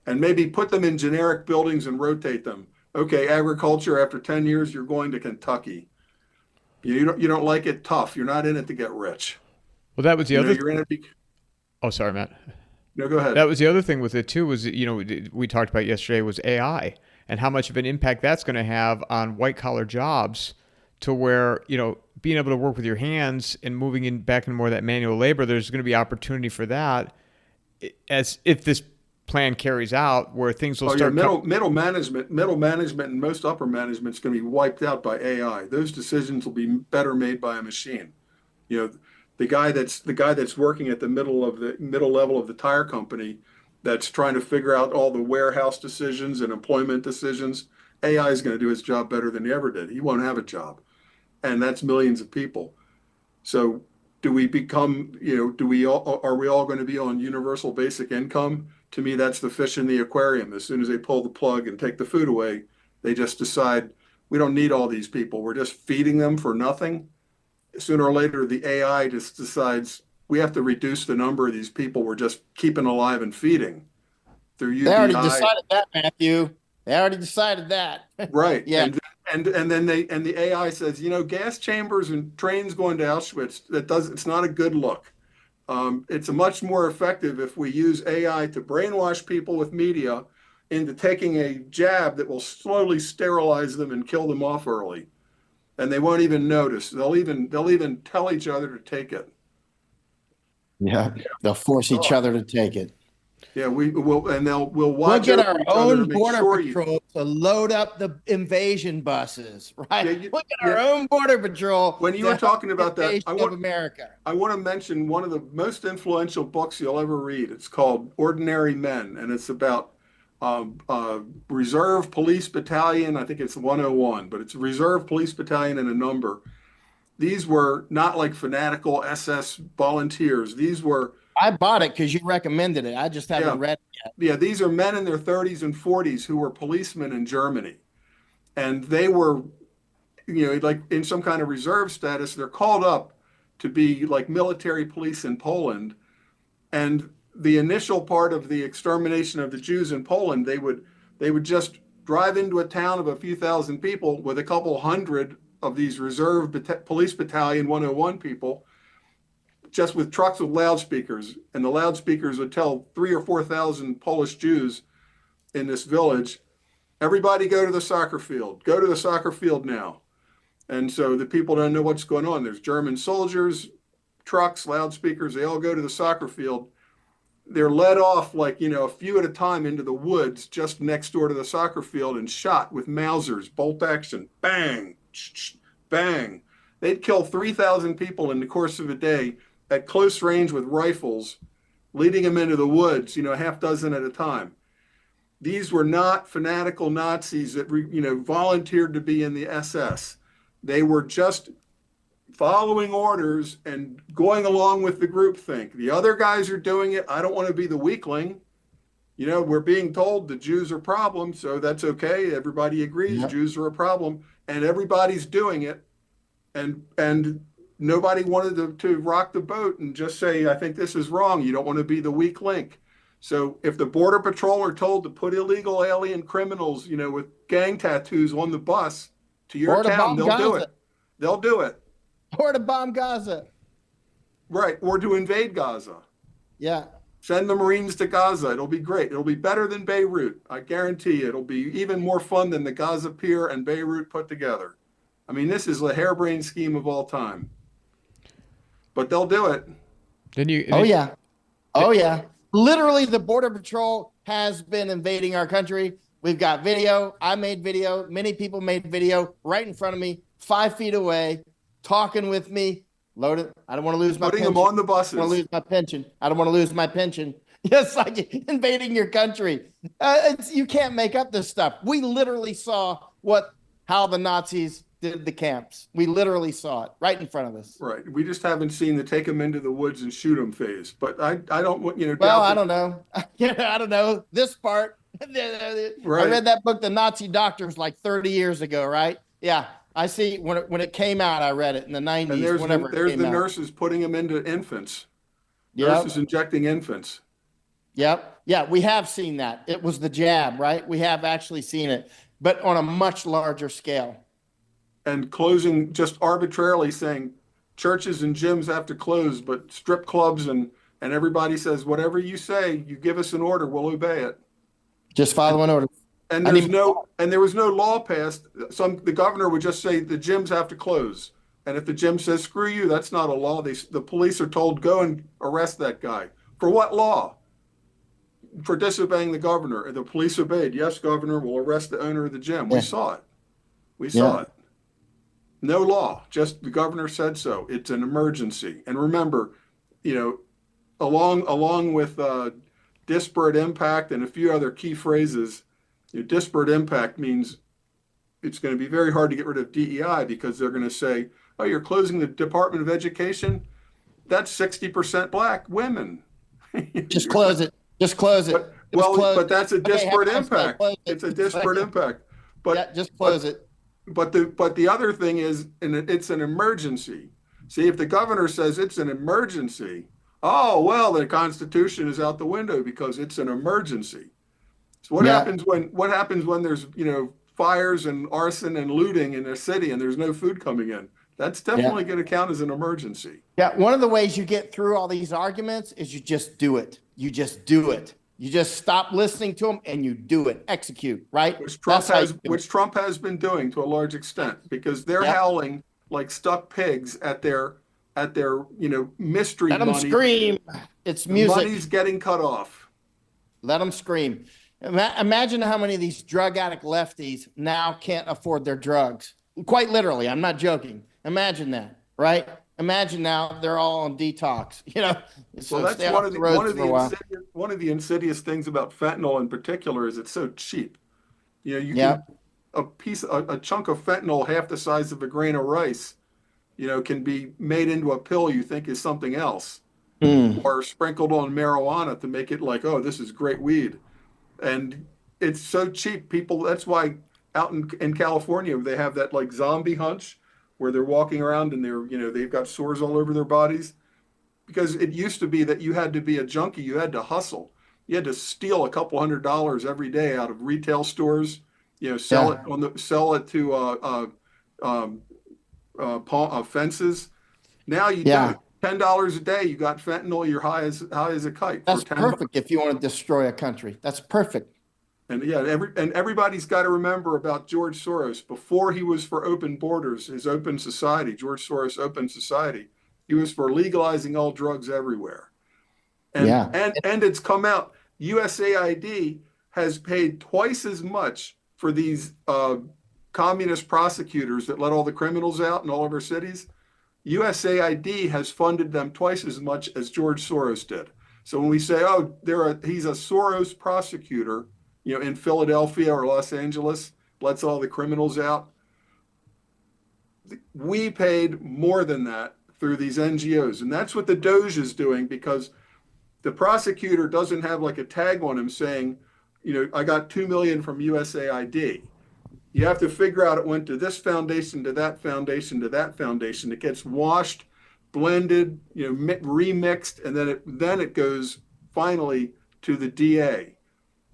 and maybe put them in generic buildings and rotate them. Okay, agriculture, after 10 years, you're going to Kentucky. You don't like it? Tough. You're not in it to get rich. Well, that was the other. You're in it. Oh, sorry, Matt. No, go ahead. That was the other thing with it too. Was we talked about yesterday was AI and how much of an impact that's going to have on white collar jobs, to where being able to work with your hands and moving back into more of that manual labor. There's going to be opportunity for that, as if this plan carries out, where things will start. Middle management, and most upper management is going to be wiped out by AI. Those decisions will be better made by a machine. The guy that's working at the middle level of the tire company, that's trying to figure out all the warehouse decisions and employment decisions. AI is going to do his job better than he ever did. He won't have a job, and that's millions of people. So, do we become? Are we all going to be on universal basic income? To me, that's the fish in the aquarium. As soon as they pull the plug and take the food away, they just decide we don't need all these people. We're just feeding them for nothing. Sooner or later, the AI just decides we have to reduce the number of these people we're just keeping alive and feeding through UBI. They already decided that, Matthew. They already decided that. Right. Yeah. And then the AI says, gas chambers and trains going to Auschwitz, it's not a good look. It's much more effective if we use AI to brainwash people with media into taking a jab that will slowly sterilize them and kill them off early. And they won't even notice. They'll even tell each other to take it. Yeah, they'll force each other to take it. Yeah, we'll watch. We'll get our own border sure patrol to load up the invasion buses, right? Yeah, We'll get our own border patrol. When you were talking about that, I want to mention one of the most influential books you'll ever read. It's called Ordinary Men, and it's about Reserve Police Battalion. I think it's 101, but it's Reserve Police Battalion and a number. These were not like fanatical SS volunteers. I bought it because you recommended it. I just haven't read it yet. Yeah, these are men in their 30s and 40s who were policemen in Germany. And they were, like in some kind of reserve status. They're called up to be like military police in Poland. And the initial part of the extermination of the Jews in Poland, they would just drive into a town of a few thousand people with a couple hundred of these reserve police battalion 101 people, just with trucks with loudspeakers, and the loudspeakers would tell 3,000 or 4,000 Polish Jews in this village, everybody go to the soccer field, go to the soccer field now. And so the people don't know what's going on. There's German soldiers, trucks, loudspeakers, they all go to the soccer field. They're led off like, a few at a time into the woods just next door to the soccer field and shot with Mausers, bolt action, bang, bang. They'd kill 3,000 people in the course of a day at close range with rifles, leading them into the woods, a half dozen at a time. These were not fanatical Nazis that, volunteered to be in the SS. They were just following orders and going along with the groupthink. The other guys are doing it. I don't want to be the weakling. We're being told the Jews are a problem, so that's okay. Everybody agrees Jews are a problem, and everybody's doing it. And nobody wanted to rock the boat and just say, I think this is wrong. You don't want to be the weak link. So if the Border Patrol are told to put illegal alien criminals, with gang tattoos on the bus to your town, they'll do it. They'll do it. Or to bomb Gaza. Right. Or to invade Gaza. Yeah. Send the Marines to Gaza. It'll be great. It'll be better than Beirut. I guarantee you. It'll be even more fun than the Gaza Pier and Beirut put together. I mean, this is the harebrained scheme of all time. But they'll do it. Oh, yeah. Literally, the Border Patrol has been invading our country. We've got video. I made video. Many people made video right in front of me, 5 feet away, talking with me. Loaded. I don't want to lose my pension. Putting them on the buses. I don't want to lose my pension. I don't want to lose my pension. Yes, like invading your country. You can't make up this stuff. We literally saw how the Nazis did the camps. We literally saw it right in front of us. Right. We just haven't seen the take them into the woods and shoot them phase. But I don't want Well, I don't know. I don't know this part. Right. I read that book, The Nazi Doctors, like 30 years ago. Right? Yeah. I see when it came out, I read it in the 90s. And there's the nurses putting them into infants. Yep. Nurses injecting infants. Yep. Yeah, we have seen that. It was the jab, right? We have actually seen it, but on a much larger scale. And closing, just arbitrarily saying churches and gyms have to close, but strip clubs and everybody says, whatever you say, you give us an order, we'll obey it. Just follow an order. And there was no law passed. The governor would just say the gyms have to close. And if the gym says, screw you, that's not a law. The police are told, go and arrest that guy. For what law? For disobeying the governor. And the police obeyed. Yes, governor, we'll arrest the owner of the gym. We saw it. We saw it. No law. Just the governor said so. It's an emergency. And remember, along with disparate impact and a few other key phrases, disparate impact means it's going to be very hard to get rid of DEI because they're going to say, oh, you're closing the Department of Education? That's 60% black women. Just close it. Just close it. But that's a disparate impact. It's a disparate impact. But just close it. But the other thing is, it's an emergency. See, if the governor says it's an emergency, oh, well, the Constitution is out the window because it's an emergency. So what happens when there's fires and arson and looting in a city and there's no food coming in. That's definitely going to count as an emergency. Yeah, one of the ways you get through all these arguments is you just do it. You just do it. You just stop listening to them and you do it. Execute, right? Which Trump has been doing to a large extent, because they're howling like stuck pigs at their mystery money. Let them scream. It's music. Money's getting cut off. Let them scream. Imagine how many of these drug addict lefties now can't afford their drugs. Quite literally, I'm not joking. Imagine that, right? Imagine now they're all on detox. So well, that's one of the insidious things about fentanyl in particular is it's so cheap. You can a chunk of fentanyl half the size of a grain of rice, can be made into a pill you think is something else, or sprinkled on marijuana to make it like, oh, this is great weed, and it's so cheap. People, that's why out in California they have that like zombie hunch, where they're walking around and they've got sores all over their bodies, because it used to be that you had to be a junkie, you had to hustle, you had to steal a couple $100 every day out of retail stores, sell it to fences. Now you don't. $10 a day, you got fentanyl, you're high as a kite. That's perfect if you want to destroy a country. That's perfect. And everybody's got to remember about George Soros. Before he was for open borders, his open society, George Soros' open society, he was for legalizing all drugs everywhere. And it's come out. USAID has paid twice as much for these communist prosecutors that let all the criminals out in all of our cities. USAID has funded them twice as much as George Soros did. So when we say, oh, he's a Soros prosecutor, in Philadelphia or Los Angeles, lets all the criminals out, we paid more than that through these NGOs. And that's what the DOGE is doing, because the prosecutor doesn't have like a tag on him saying, I got 2 million from USAID. You have to figure out it went to this foundation, to that foundation, to that foundation. It gets washed, blended, remixed, and then it goes finally to the DA.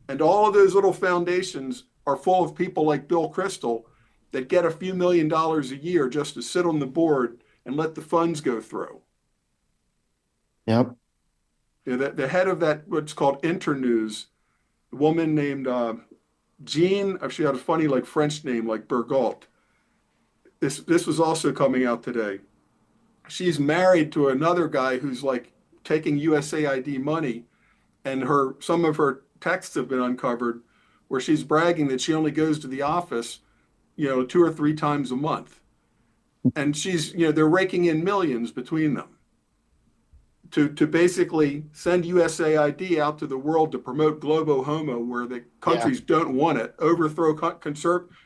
And all of those little foundations are full of people like Bill Kristol that get a few $1 million a year just to sit on the board and let the funds go through. Yep. The head of that, what's called Internews, a woman named Jean, she had a funny like French name like Bergault. This was also coming out today. She's married to another guy who's like taking USAID money, and some of her texts have been uncovered where she's bragging that she only goes to the office, 2 or 3 times a month. And they're raking in millions between them to basically send USAID out to the world to promote Globo Homo, where the countries don't want it, overthrow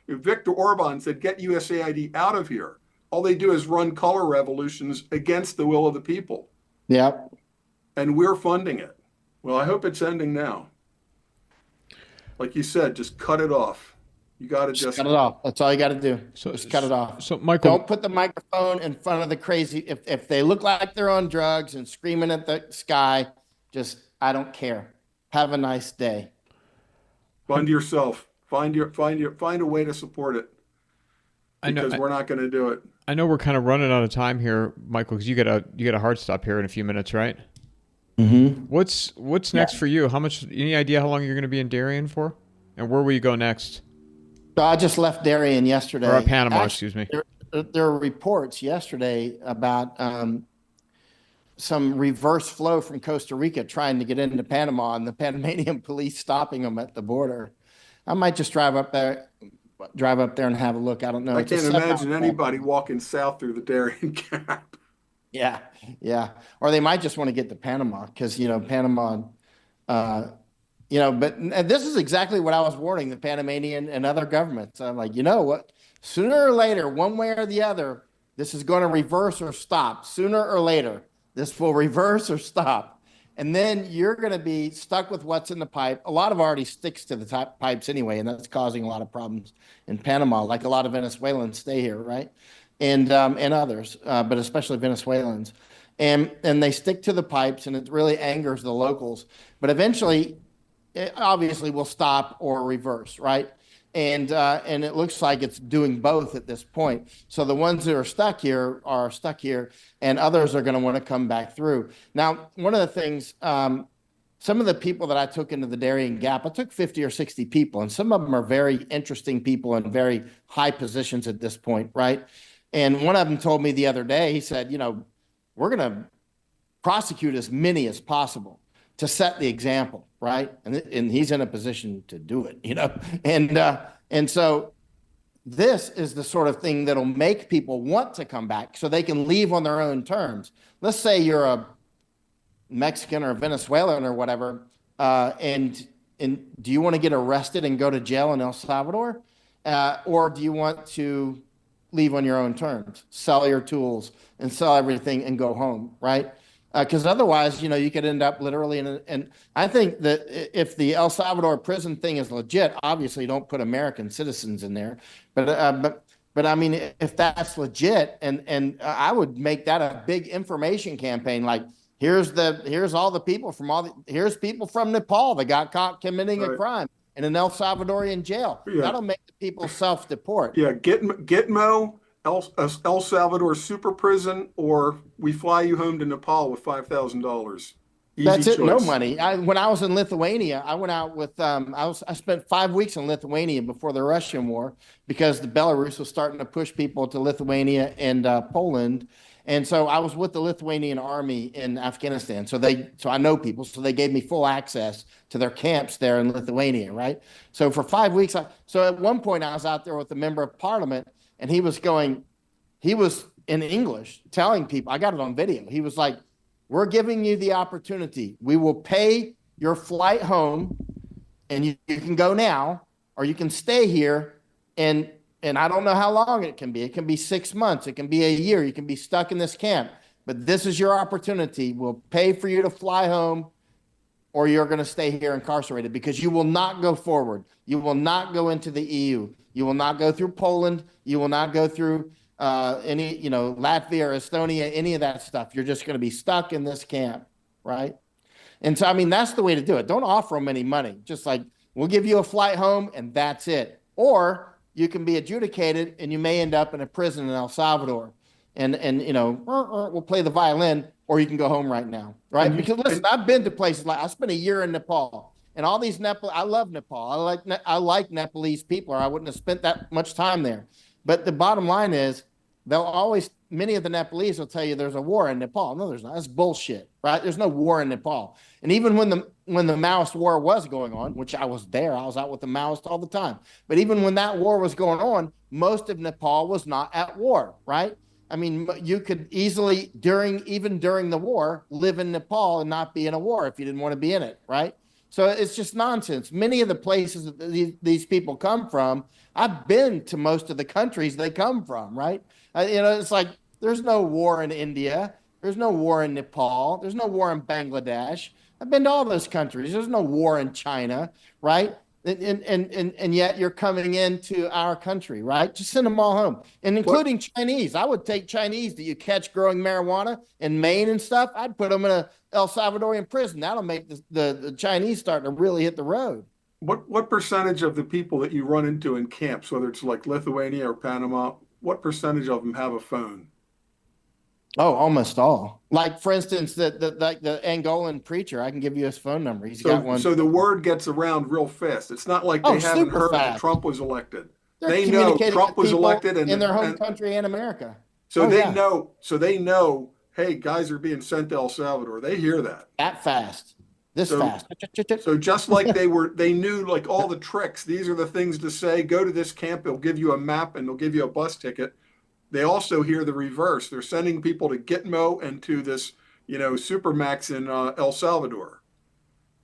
Viktor Orban said, get USAID out of here. All they do is run color revolutions against the will of the people. Yep. And we're funding it. Well, I hope it's ending now. Like you said, just cut it off. You got to just cut it off. That's all you got to do. Just cut it off. So, Michael, don't put the microphone in front of the crazy. If they look like they're on drugs and screaming at the sky, I don't care. Have a nice day. Fund yourself. Find a way to support it. Because we're not going to do it. I know we're kind of running out of time here, Michael, because you get a hard stop here in a few minutes, right? Mm-hmm. What's next for you? Any idea how long you're going to be in Darien for? And where will you go next? So I just left Darien yesterday. Or Panama, excuse me. There were reports yesterday about some reverse flow from Costa Rica trying to get into Panama, and the Panamanian police stopping them at the border. I might just drive up there and have a look. I don't know. I can't imagine anybody walking south through the Darien Gap. Yeah. Or they might just want to get to Panama because, Panama, but this is exactly what I was warning the Panamanian and other governments. I'm like, what? Sooner or later, one way or the other, this is going to reverse or stop. Sooner or later, this will reverse or stop. And then you're going to be stuck with what's in the pipe. A lot of already sticks to the pipes anyway, and that's causing a lot of problems in Panama. Like a lot of Venezuelans stay here, right? And others, but especially Venezuelans. And they stick to the pipes, and it really angers the locals. But eventually, it obviously will stop or reverse, right? And it looks like it's doing both at this point. So the ones that are stuck here, and others are going to want to come back through. Now, one of the things, some of the people that I took into the Darien Gap, I took 50 or 60 people, and some of them are very interesting people in very high positions at this point, right? And one of them told me the other day, he said, we're going to prosecute as many as possible to set the example, right? And he's in a position to do it, and so this is the sort of thing that'll make people want to come back so they can leave on their own terms. Let's say you're a Mexican or Venezuelan or whatever, and do you want to get arrested and go to jail in El Salvador, or do you want to leave on your own terms, sell your tools and sell everything and go home, right? Because otherwise, you could end up literally and I think that if the El Salvador prison thing is legit, obviously don't put American citizens in there. But I mean, if that's legit, and I would make that a big information campaign, like here's all the people here's people from Nepal that got caught committing a crime in an El Salvadorian jail. Yeah. That'll make the people self-deport. Yeah, Gitmo. El Salvador super prison, or we fly you home to Nepal with $5,000. That's it. Choice. No money. When I was in Lithuania, I went out with I spent 5 weeks in Lithuania before the Russian war, because the Belarus was starting to push people to Lithuania and Poland, and so I was with the Lithuanian army in Afghanistan. So I know people. So they gave me full access to their camps there in Lithuania, right? So for 5 weeks, so at one point I was out there with a member of parliament. And he was in English telling people, I got it on video. He was like, we're giving you the opportunity. We will pay your flight home, and you can go now, or you can stay here. And I don't know how long it can be. It can be 6 months. It can be a year. You can be stuck in this camp. But this is your opportunity. We'll pay for you to fly home, or you're going to stay here incarcerated, because you will not go forward. You will not go into the EU. You will not go through Poland. You will not go through any, Latvia or Estonia, any of that stuff. You're just going to be stuck in this camp, right? And so, I mean, that's the way to do it. Don't offer them any money. Just like, we'll give you a flight home and that's it. Or you can be adjudicated and you may end up in a prison in El Salvador. And we'll play the violin, or you can go home right now, right? Because listen, I've been to places I spent a year in Nepal. And all these I love Nepal. I like Nepalese people, or I wouldn't have spent that much time there. But the bottom line is, many of the Nepalese will tell you there's a war in Nepal. No, there's not. That's bullshit, right? There's no war in Nepal. And even when the Maoist war was going on, which I was there, I was out with the Maoists all the time. But even when that war was going on, most of Nepal was not at war, right? I mean, you could easily, even during the war, live in Nepal and not be in a war if you didn't want to be in it, right? So it's just nonsense. Many of the places that these people come from, I've been to most of the countries they come from, right? It's like, there's no war in India. There's no war in Nepal. There's no war in Bangladesh. I've been to all those countries. There's no war in China, right? And yet you're coming into our country, right? Just send them all home, and including Chinese. I would take Chinese that you catch growing marijuana in Maine and stuff. I'd put them in a El Salvadorian prison. That'll make the Chinese start to really hit the road. What percentage of the people that you run into in camps, whether it's like Lithuania or Panama, what percentage of them have a phone? Oh, almost all. Like, for instance, the Angolan preacher, I can give you his phone number. He's got one. So the word gets around real fast. It's not like they haven't heard that Trump was elected. They know Trump was elected in their home country and America. So they know. So they know. Hey, guys are being sent to El Salvador. They hear that. That fast. Fast. So just like they knew like all the tricks. These are the things to say. Go to this camp. They'll give you a map and they'll give you a bus ticket. They also hear the reverse. They're sending people to Gitmo and to this, Supermax in El Salvador.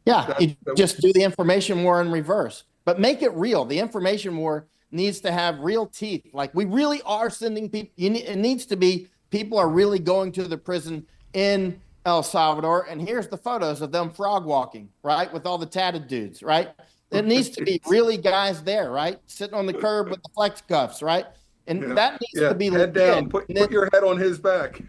Yeah, just do the information war in reverse, but make it real. The information war needs to have real teeth. Like, we really are sending people. It needs to be people are really going to the prison in El Salvador, and here's the photos of them frog walking, right, with all the tatted dudes, right? It needs to be really guys there, right, sitting on the curb with the flex cuffs, right? And that needs to be head down. Put your head on his back.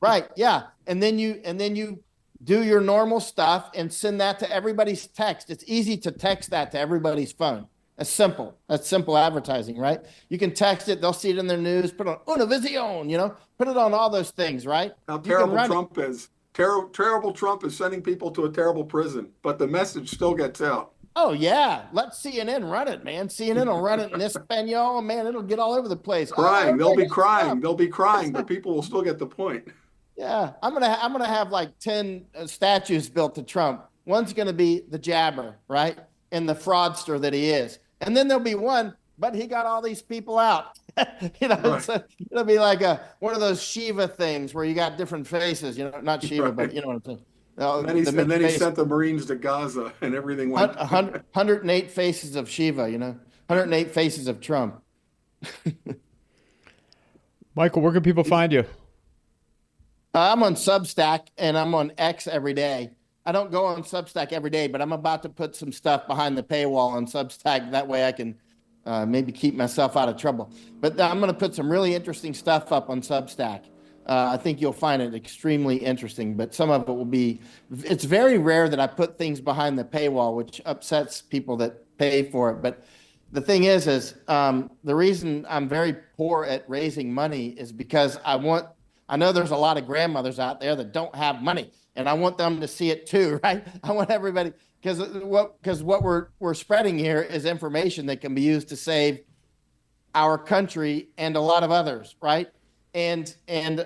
Right. Yeah. And then you do your normal stuff and send that to everybody's text. It's easy to text that to everybody's phone, That's simple. That's simple advertising, right? You can text it. They'll see it in their news. Put it on Univision, put it on all those things, right? How You can terrible run it. Trump is. Terrible Trump is sending people to a terrible prison, but the message still gets out. Oh yeah, let CNN run it, man. CNN will run it in Espanol, man. It'll get all over the place. Crying, they'll be everybody hates crying, Trump. they'll be crying, but people will still get the point. Yeah, I'm gonna have like 10 statues built to Trump. One's gonna be the jabber, right, and the fraudster that he is, and then there'll be one, but he got all these people out. Right. So it'll be like one of those Shiva things where you got different faces. Not Shiva, Right. but you know what I'm saying. And then he sent the Marines to Gaza, and everything went. 108 faces of Shiva, 108 faces of Trump. Michael, where can people find you? I'm on Substack and I'm on X every day. I don't go on Substack every day, but I'm about to put some stuff behind the paywall on Substack. That way I can maybe keep myself out of trouble. But I'm going to put some really interesting stuff up on Substack. I think you'll find it extremely interesting, but some of it will be, it's very rare that I put things behind the paywall, which upsets people that pay for it. But the thing is the reason I'm very poor at raising money is because I know there's a lot of grandmothers out there that don't have money, and I want them to see it too, right? I want everybody, because what we're spreading here is information that can be used to save our country and a lot of others, right? And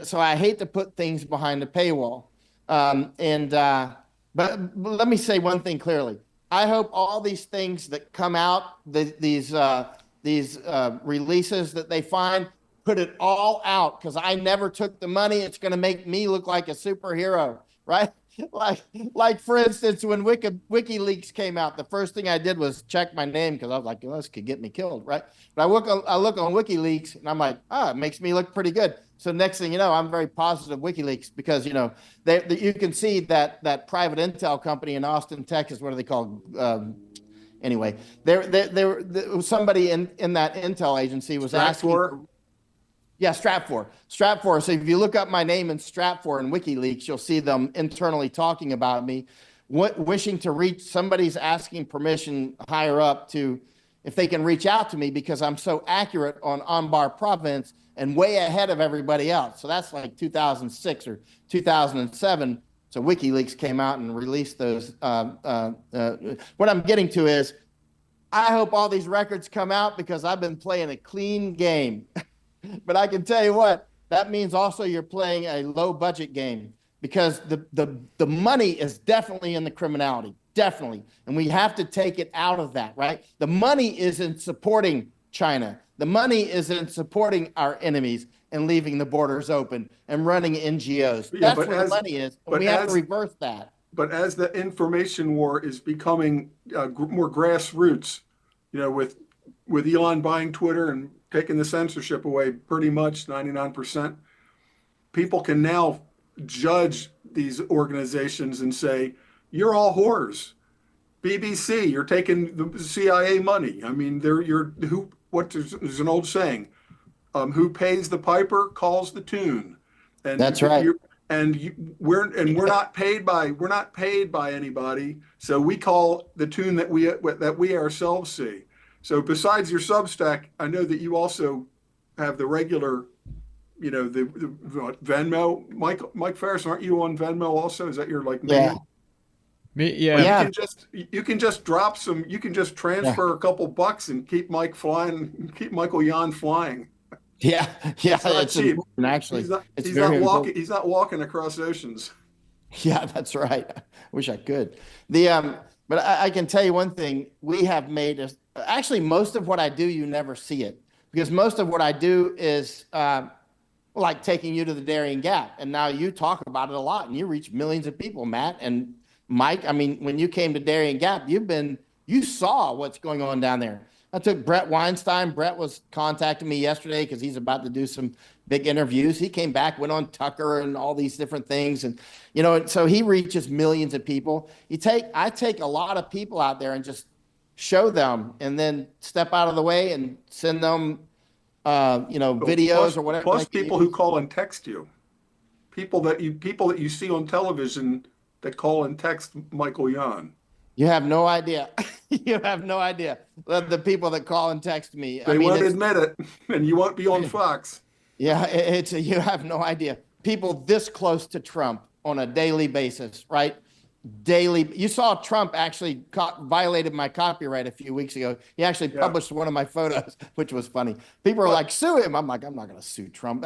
so I hate to put things behind the paywall. But let me say one thing clearly. I hope all these things that come out, these releases that they find, put it all out, because I never took the money. It's going to make me look like a superhero, right? Like for instance, when WikiLeaks came out, the first thing I did was check my name, because I was like, this could get me killed, right? But I look on WikiLeaks and I'm like, it makes me look pretty good. So next thing you know, I'm very positive WikiLeaks, because you can see that private intel company in Austin, Texas. What are they called? Anyway, there was somebody in that intel agency was asking. Yeah, Stratfor. So if you look up my name in Stratfor and WikiLeaks, you'll see them internally talking about me, wishing to reach. Somebody's asking permission higher up if they can reach out to me, because I'm so accurate on Anbar province and way ahead of everybody else. So that's like 2006 or 2007. So WikiLeaks came out and released those. What I'm getting to is, I hope all these records come out, because I've been playing a clean game. But I can tell you what, that means also you're playing a low budget game, because the money is definitely in the criminality, definitely. And we have to take it out of that, right? The money is in supporting China. The money is in supporting our enemies and leaving the borders open and running NGOs. That's where the money is. And we have to reverse that. But as the information war is becoming more grassroots, with Elon buying Twitter and taking the censorship away pretty much 99%, people can now judge these organizations and say, you're all whores. BBC, you're taking the CIA money. I mean, there's an old saying, who pays the piper calls the tune. And that's right. We're not paid by anybody, so we call the tune that we ourselves see. So besides your Substack, I know that you also have the regular, the Venmo. Mike Ferris, aren't you on Venmo also? Is that your main? Yeah. Me, yeah. Yeah. You can just drop some. You can just transfer a couple bucks and keep Mike flying. Keep Michael Yan flying. Yeah. It's cheap. Actually, he's not walking. He's not walking across oceans. Yeah, that's right. I wish I could. But I can tell you one thing. We have made actually most of what I do, you never see it, because most of what I do is like taking you to the Darien Gap, and now you talk about it a lot, and you reach millions of people, Matt and Mike. I mean, when you came to Darien Gap, you saw what's going on down there. I took Brett Weinstein. Brett was contacting me yesterday because he's about to do some big interviews. He came back, went on Tucker and all these different things. And, so he reaches millions of people. I take a lot of people out there and just show them, and then step out of the way and send them, videos or whatever. Plus people who call and text you, people that you see on television that call and text Michael Yan. You have no idea. You have no idea. The people that call and text me. They won't admit it, and you won't be on Fox. Yeah, you have no idea. People this close to Trump on a daily basis, right? Daily. You saw Trump actually violated my copyright a few weeks ago. He actually published one of my photos, which was funny. People are like, sue him. I'm like, I'm not going to sue Trump.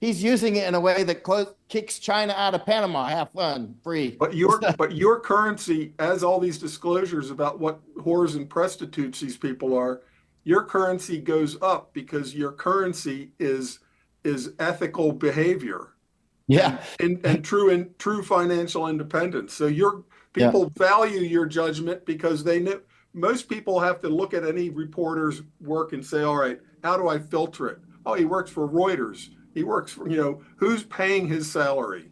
He's using it in a way that kicks China out of Panama. Have fun, free. But your currency, as all these disclosures about what whores and prostitutes these people are, your currency goes up because your currency is ethical behavior. Yeah. And true financial independence. So your people value your judgment because they know most people have to look at any reporter's work and say, all right, how do I filter it? Oh, he works for Reuters. He works for, who's paying his salary?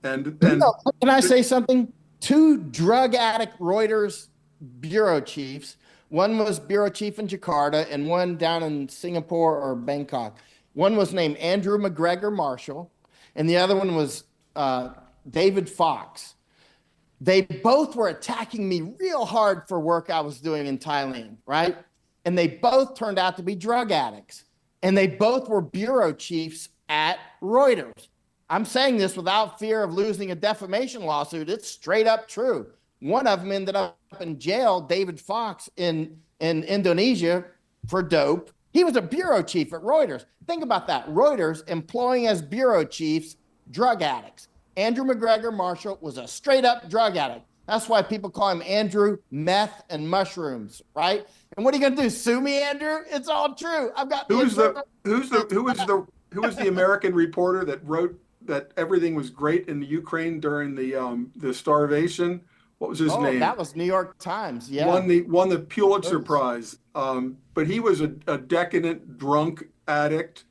And can I say something? 2 drug addict Reuters bureau chiefs. One was bureau chief in Jakarta and one down in Singapore or Bangkok. One was named Andrew McGregor Marshall, and the other one was David Fox. They both were attacking me real hard for work I was doing in Thailand, right? And they both turned out to be drug addicts. And they both were bureau chiefs at Reuters. I'm saying this without fear of losing a defamation lawsuit. It's straight up true. One of them ended up in jail, David Fox, in Indonesia for dope. He was a bureau chief at Reuters. Think about that. Reuters employing as bureau chiefs drug addicts. Andrew McGregor Marshall was a straight up drug addict. That's why people call him Andrew Meth and Mushrooms, right? And what are you going to do? Sue me, Andrew? It's all true. I've got who was the American reporter that wrote that everything was great in the Ukraine during the starvation? What was his name? That was New York Times. Yeah, won the Pulitzer Prize. But he was a decadent, drunk addict,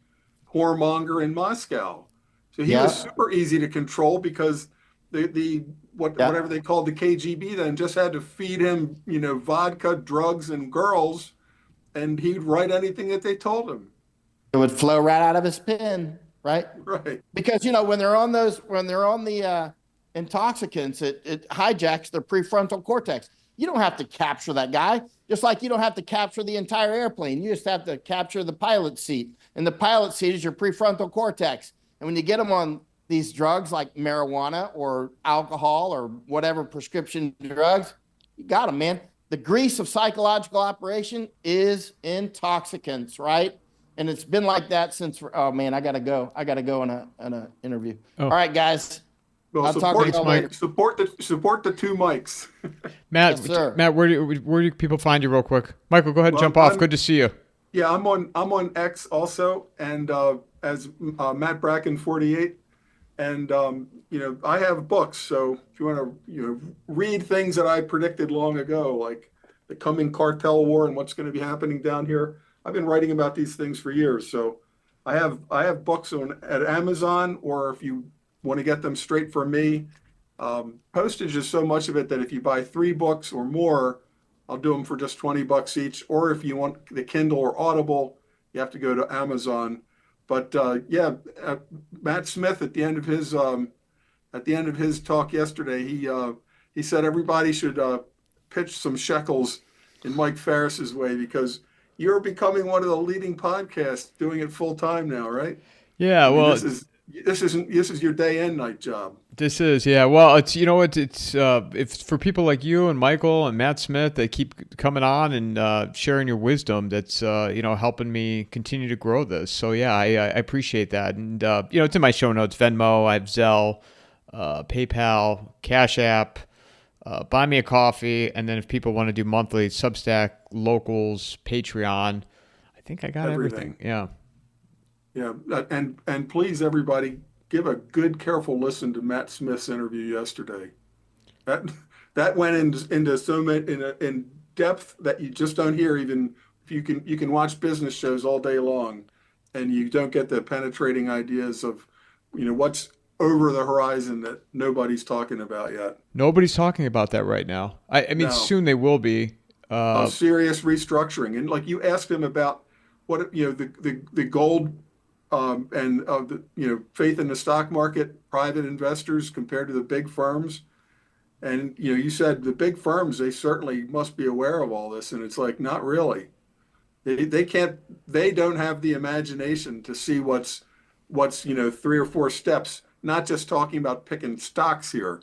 whoremonger in Moscow. So he was super easy to control because whatever they called the KGB then just had to feed him, vodka, drugs, and girls, and he'd write anything that they told him. It would flow right out of his pen, right? Right. Because when they're on the intoxicants, it hijacks their prefrontal cortex. You don't have to capture that guy, just like you don't have to capture the entire airplane. You just have to capture the pilot seat, and the pilot seat is your prefrontal cortex. And when you get them on these drugs like marijuana or alcohol or whatever prescription drugs, you got them, man. The grease of psychological operation is intoxicants, right? And it's been like that since. Oh man, I gotta go. I gotta go on a interview. Oh. All right, guys. Well, I'll talk to you later. Support the 2 mics. Matt, yes, Matt, where do people find you real quick? Michael, go ahead and jump off. Good to see you. Yeah, I'm on X also, and as Matt Bracken 48, and I have books. So if you want to read things that I predicted long ago, like the coming cartel war and what's going to be happening down here, I've been writing about these things for years. So I have books at Amazon, or if you want to get them straight from me, postage is so much of it that if you buy 3 books or more, I'll do them for just $20 each. Or if you want the Kindle or Audible, you have to go to Amazon. But Matt Smith at the end of his talk yesterday, he said everybody should pitch some shekels in Mike Ferris's way, because you're becoming one of the leading podcasts doing it full time now, right? Yeah, well, this is your day and night job. This is, yeah. Well, it's it's for people like you and Michael and Matt Smith that keep coming on and sharing your wisdom. That's helping me continue to grow this. So yeah, I appreciate that. And it's in my show notes: Venmo, I have Zelle, PayPal, Cash App, Buy Me a Coffee, and then if people want to do monthly, Substack, Locals, Patreon. I think I got everything. Yeah. Yeah, and please, everybody, give a good, careful listen to Matt Smith's interview yesterday. That went into so many in depth that you just don't hear. Even if you can watch business shows all day long, and you don't get the penetrating ideas of what's over the horizon that nobody's talking about yet. Nobody's talking about that right now. I mean, no. Soon they will be. Serious restructuring, and like you asked him about what the gold. And of the faith in the stock market, private investors compared to the big firms, And you said the big firms, they certainly must be aware of all this, and it's like not really. They can't. They don't have the imagination to see what's 3 or 4 steps. Not just talking about picking stocks here,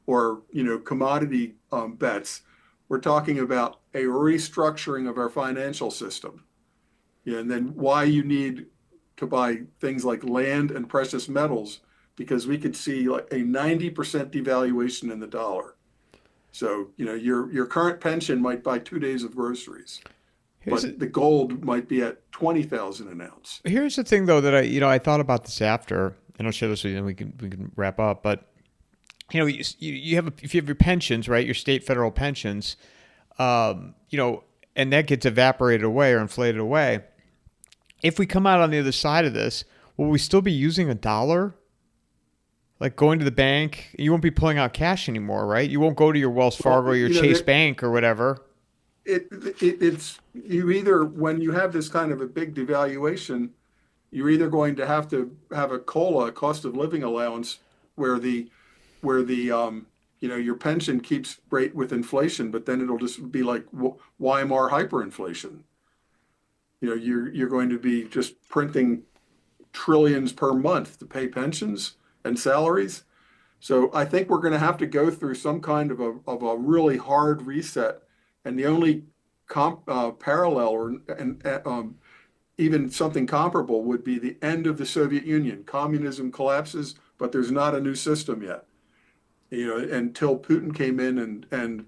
or commodity bets. We're talking about a restructuring of our financial system. Yeah, and then why you need to buy things like land and precious metals, because we could see like a 90% devaluation in the dollar. So, your current pension might buy 2 days of groceries, but the gold might be at 20,000 an ounce. Here's the thing, though, that I thought about this after, and I'll share this with you, and we can wrap up. But you have if you have your pensions, right, your state federal pensions, and that gets evaporated away or inflated away. If we come out on the other side of this, will we still be using a dollar? Like going to the bank, you won't be pulling out cash anymore, right? You won't go to your Wells Fargo, your Chase Bank, or whatever. It's you either, when you have this kind of a big devaluation, you're either going to have a COLA, cost of living allowance, where your pension keeps rate with inflation, but then it'll just be like Weimar hyperinflation. You're going to be just printing trillions per month to pay pensions and salaries. So I think we're going to have to go through some kind of a really hard reset. And the only parallel or even something comparable would be the end of the Soviet Union. Communism collapses, but there's not a new system yet. Until Putin came in and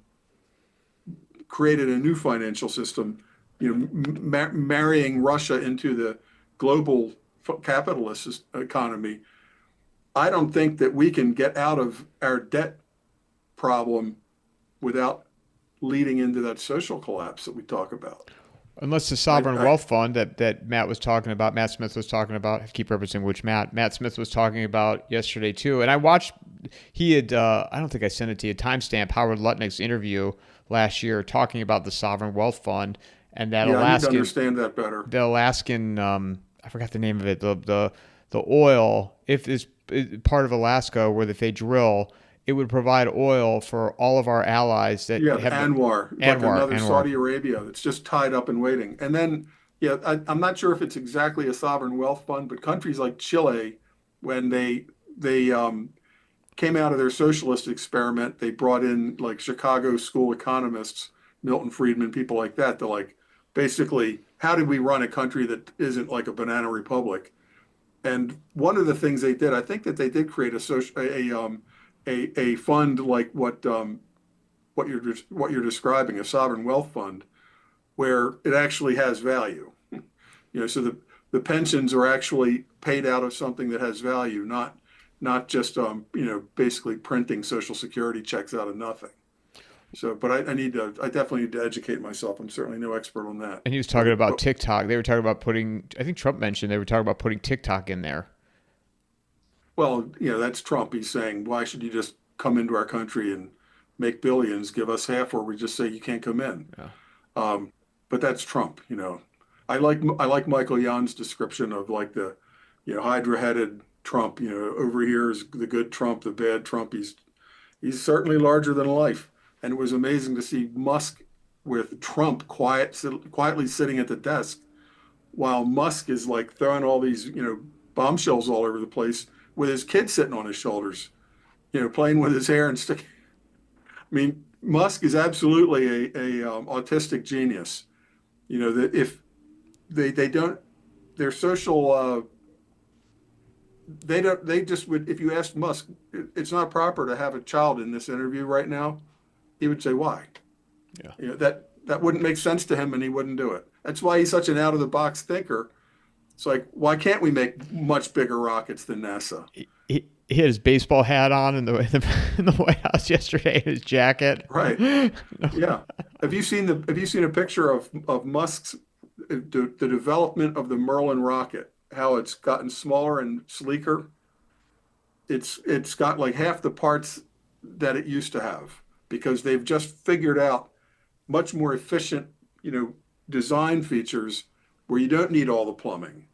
created a new financial system, marrying Russia into the global capitalist economy. I don't think that we can get out of our debt problem without leading into that social collapse that we talk about. Unless the sovereign wealth fund that Matt was talking about, Matt Smith was talking about, I keep referencing which Matt Smith was talking about yesterday too. And I watched, he had, I don't think I sent it to you, timestamp Howard Lutnick's interview last year talking about the sovereign wealth fund and that Alaskan. I need to understand that better. The Alaskan, I forgot the name of it, the oil, if it's part of Alaska where if they drill, it would provide oil for all of our allies that have Anwar, like another Saudi Arabia that's just tied up and waiting. And then, I'm not sure if it's exactly a sovereign wealth fund, but countries like Chile, when they came out of their socialist experiment, they brought in like Chicago school economists, Milton Friedman, people like that. They're like, basically, how did we run a country that isn't like a banana republic? And one of the things they did, I think that they did create a fund like what you're describing, a sovereign wealth fund, where it actually has value. So the pensions are actually paid out of something that has value, not just basically printing Social Security checks out of nothing. So, but I definitely need to educate myself. I'm certainly no expert on that. And he was talking about TikTok. They were talking about I think Trump mentioned they were talking about putting TikTok in there. Well, that's Trump. He's saying, why should you just come into our country and make billions, give us half, or we just say you can't come in. Yeah. But that's Trump. I like Michael Yon's description of like the, hydra-headed Trump. Over here is the good Trump, the bad Trump. He's certainly larger than life. And it was amazing to see Musk with Trump quietly sitting at the desk, while Musk is like throwing all these, bombshells all over the place with his kid sitting on his shoulders, playing with his hair and sticking. I mean, Musk is absolutely a autistic genius. That if they don't, their social, they just would, if you asked Musk, it's not proper to have a child in this interview right now, he would say, why? Yeah. That wouldn't make sense to him and he wouldn't do it. That's why he's such an out of the box thinker. It's like, why can't we make much bigger rockets than NASA? He had his baseball hat on in the White House yesterday, his jacket. Right. Yeah. Have you seen a picture of Musk's the development of the Merlin rocket? How it's gotten smaller and sleeker. It's got like half the parts that it used to have, because they've just figured out much more efficient, design features where you don't need all the plumbing.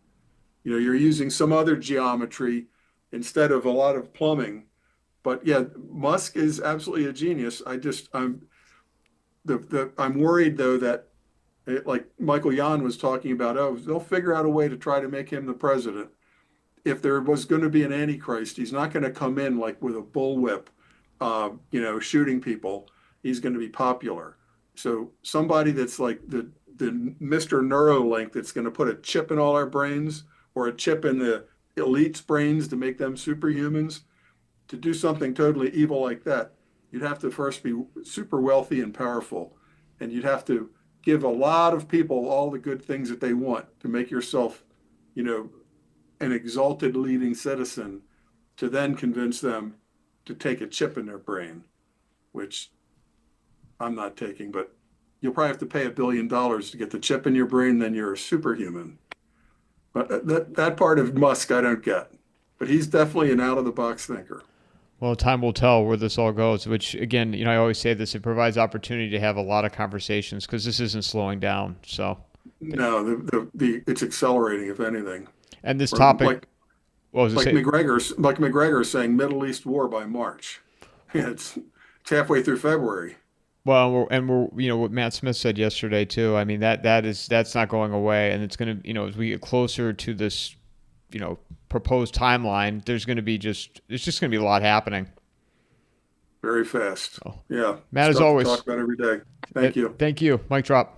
You're using some other geometry instead of a lot of plumbing, But yeah, Musk is absolutely a genius. I'm worried though that like Michael Yon was talking about, oh, they'll figure out a way to try to make him the president. If there was going to be an antichrist, he's not going to come in like with a bullwhip, shooting people. He's going to be popular. So somebody that's like the Mr. Neuralink that's going to put a chip in all our brains or a chip in the elite's brains to make them superhumans, to do something totally evil like that, you'd have to first be super wealthy and powerful. And you'd have to give a lot of people all the good things that they want to make yourself, an exalted leading citizen, to then convince them to take a chip in their brain, which I'm not taking, but you'll probably have to pay $1 billion to get the chip in your brain, then you're a superhuman. But that part of Musk I don't get. But he's definitely an out-of-the-box thinker. Well, time will tell where this all goes, which, again, I always say this, it provides opportunity to have a lot of conversations because this isn't slowing down. So no, it's accelerating, if anything. And this topic, McGregor saying Middle East war by March. Yeah, it's halfway through February. Well, we're what Matt Smith said yesterday too. I mean, that's not going away, and it's going to, as we get closer to this, proposed timeline, there's just going to be a lot happening. Very fast. So, yeah. Matt, as always, talk about every day. Thank you. Thank you. Mic drop.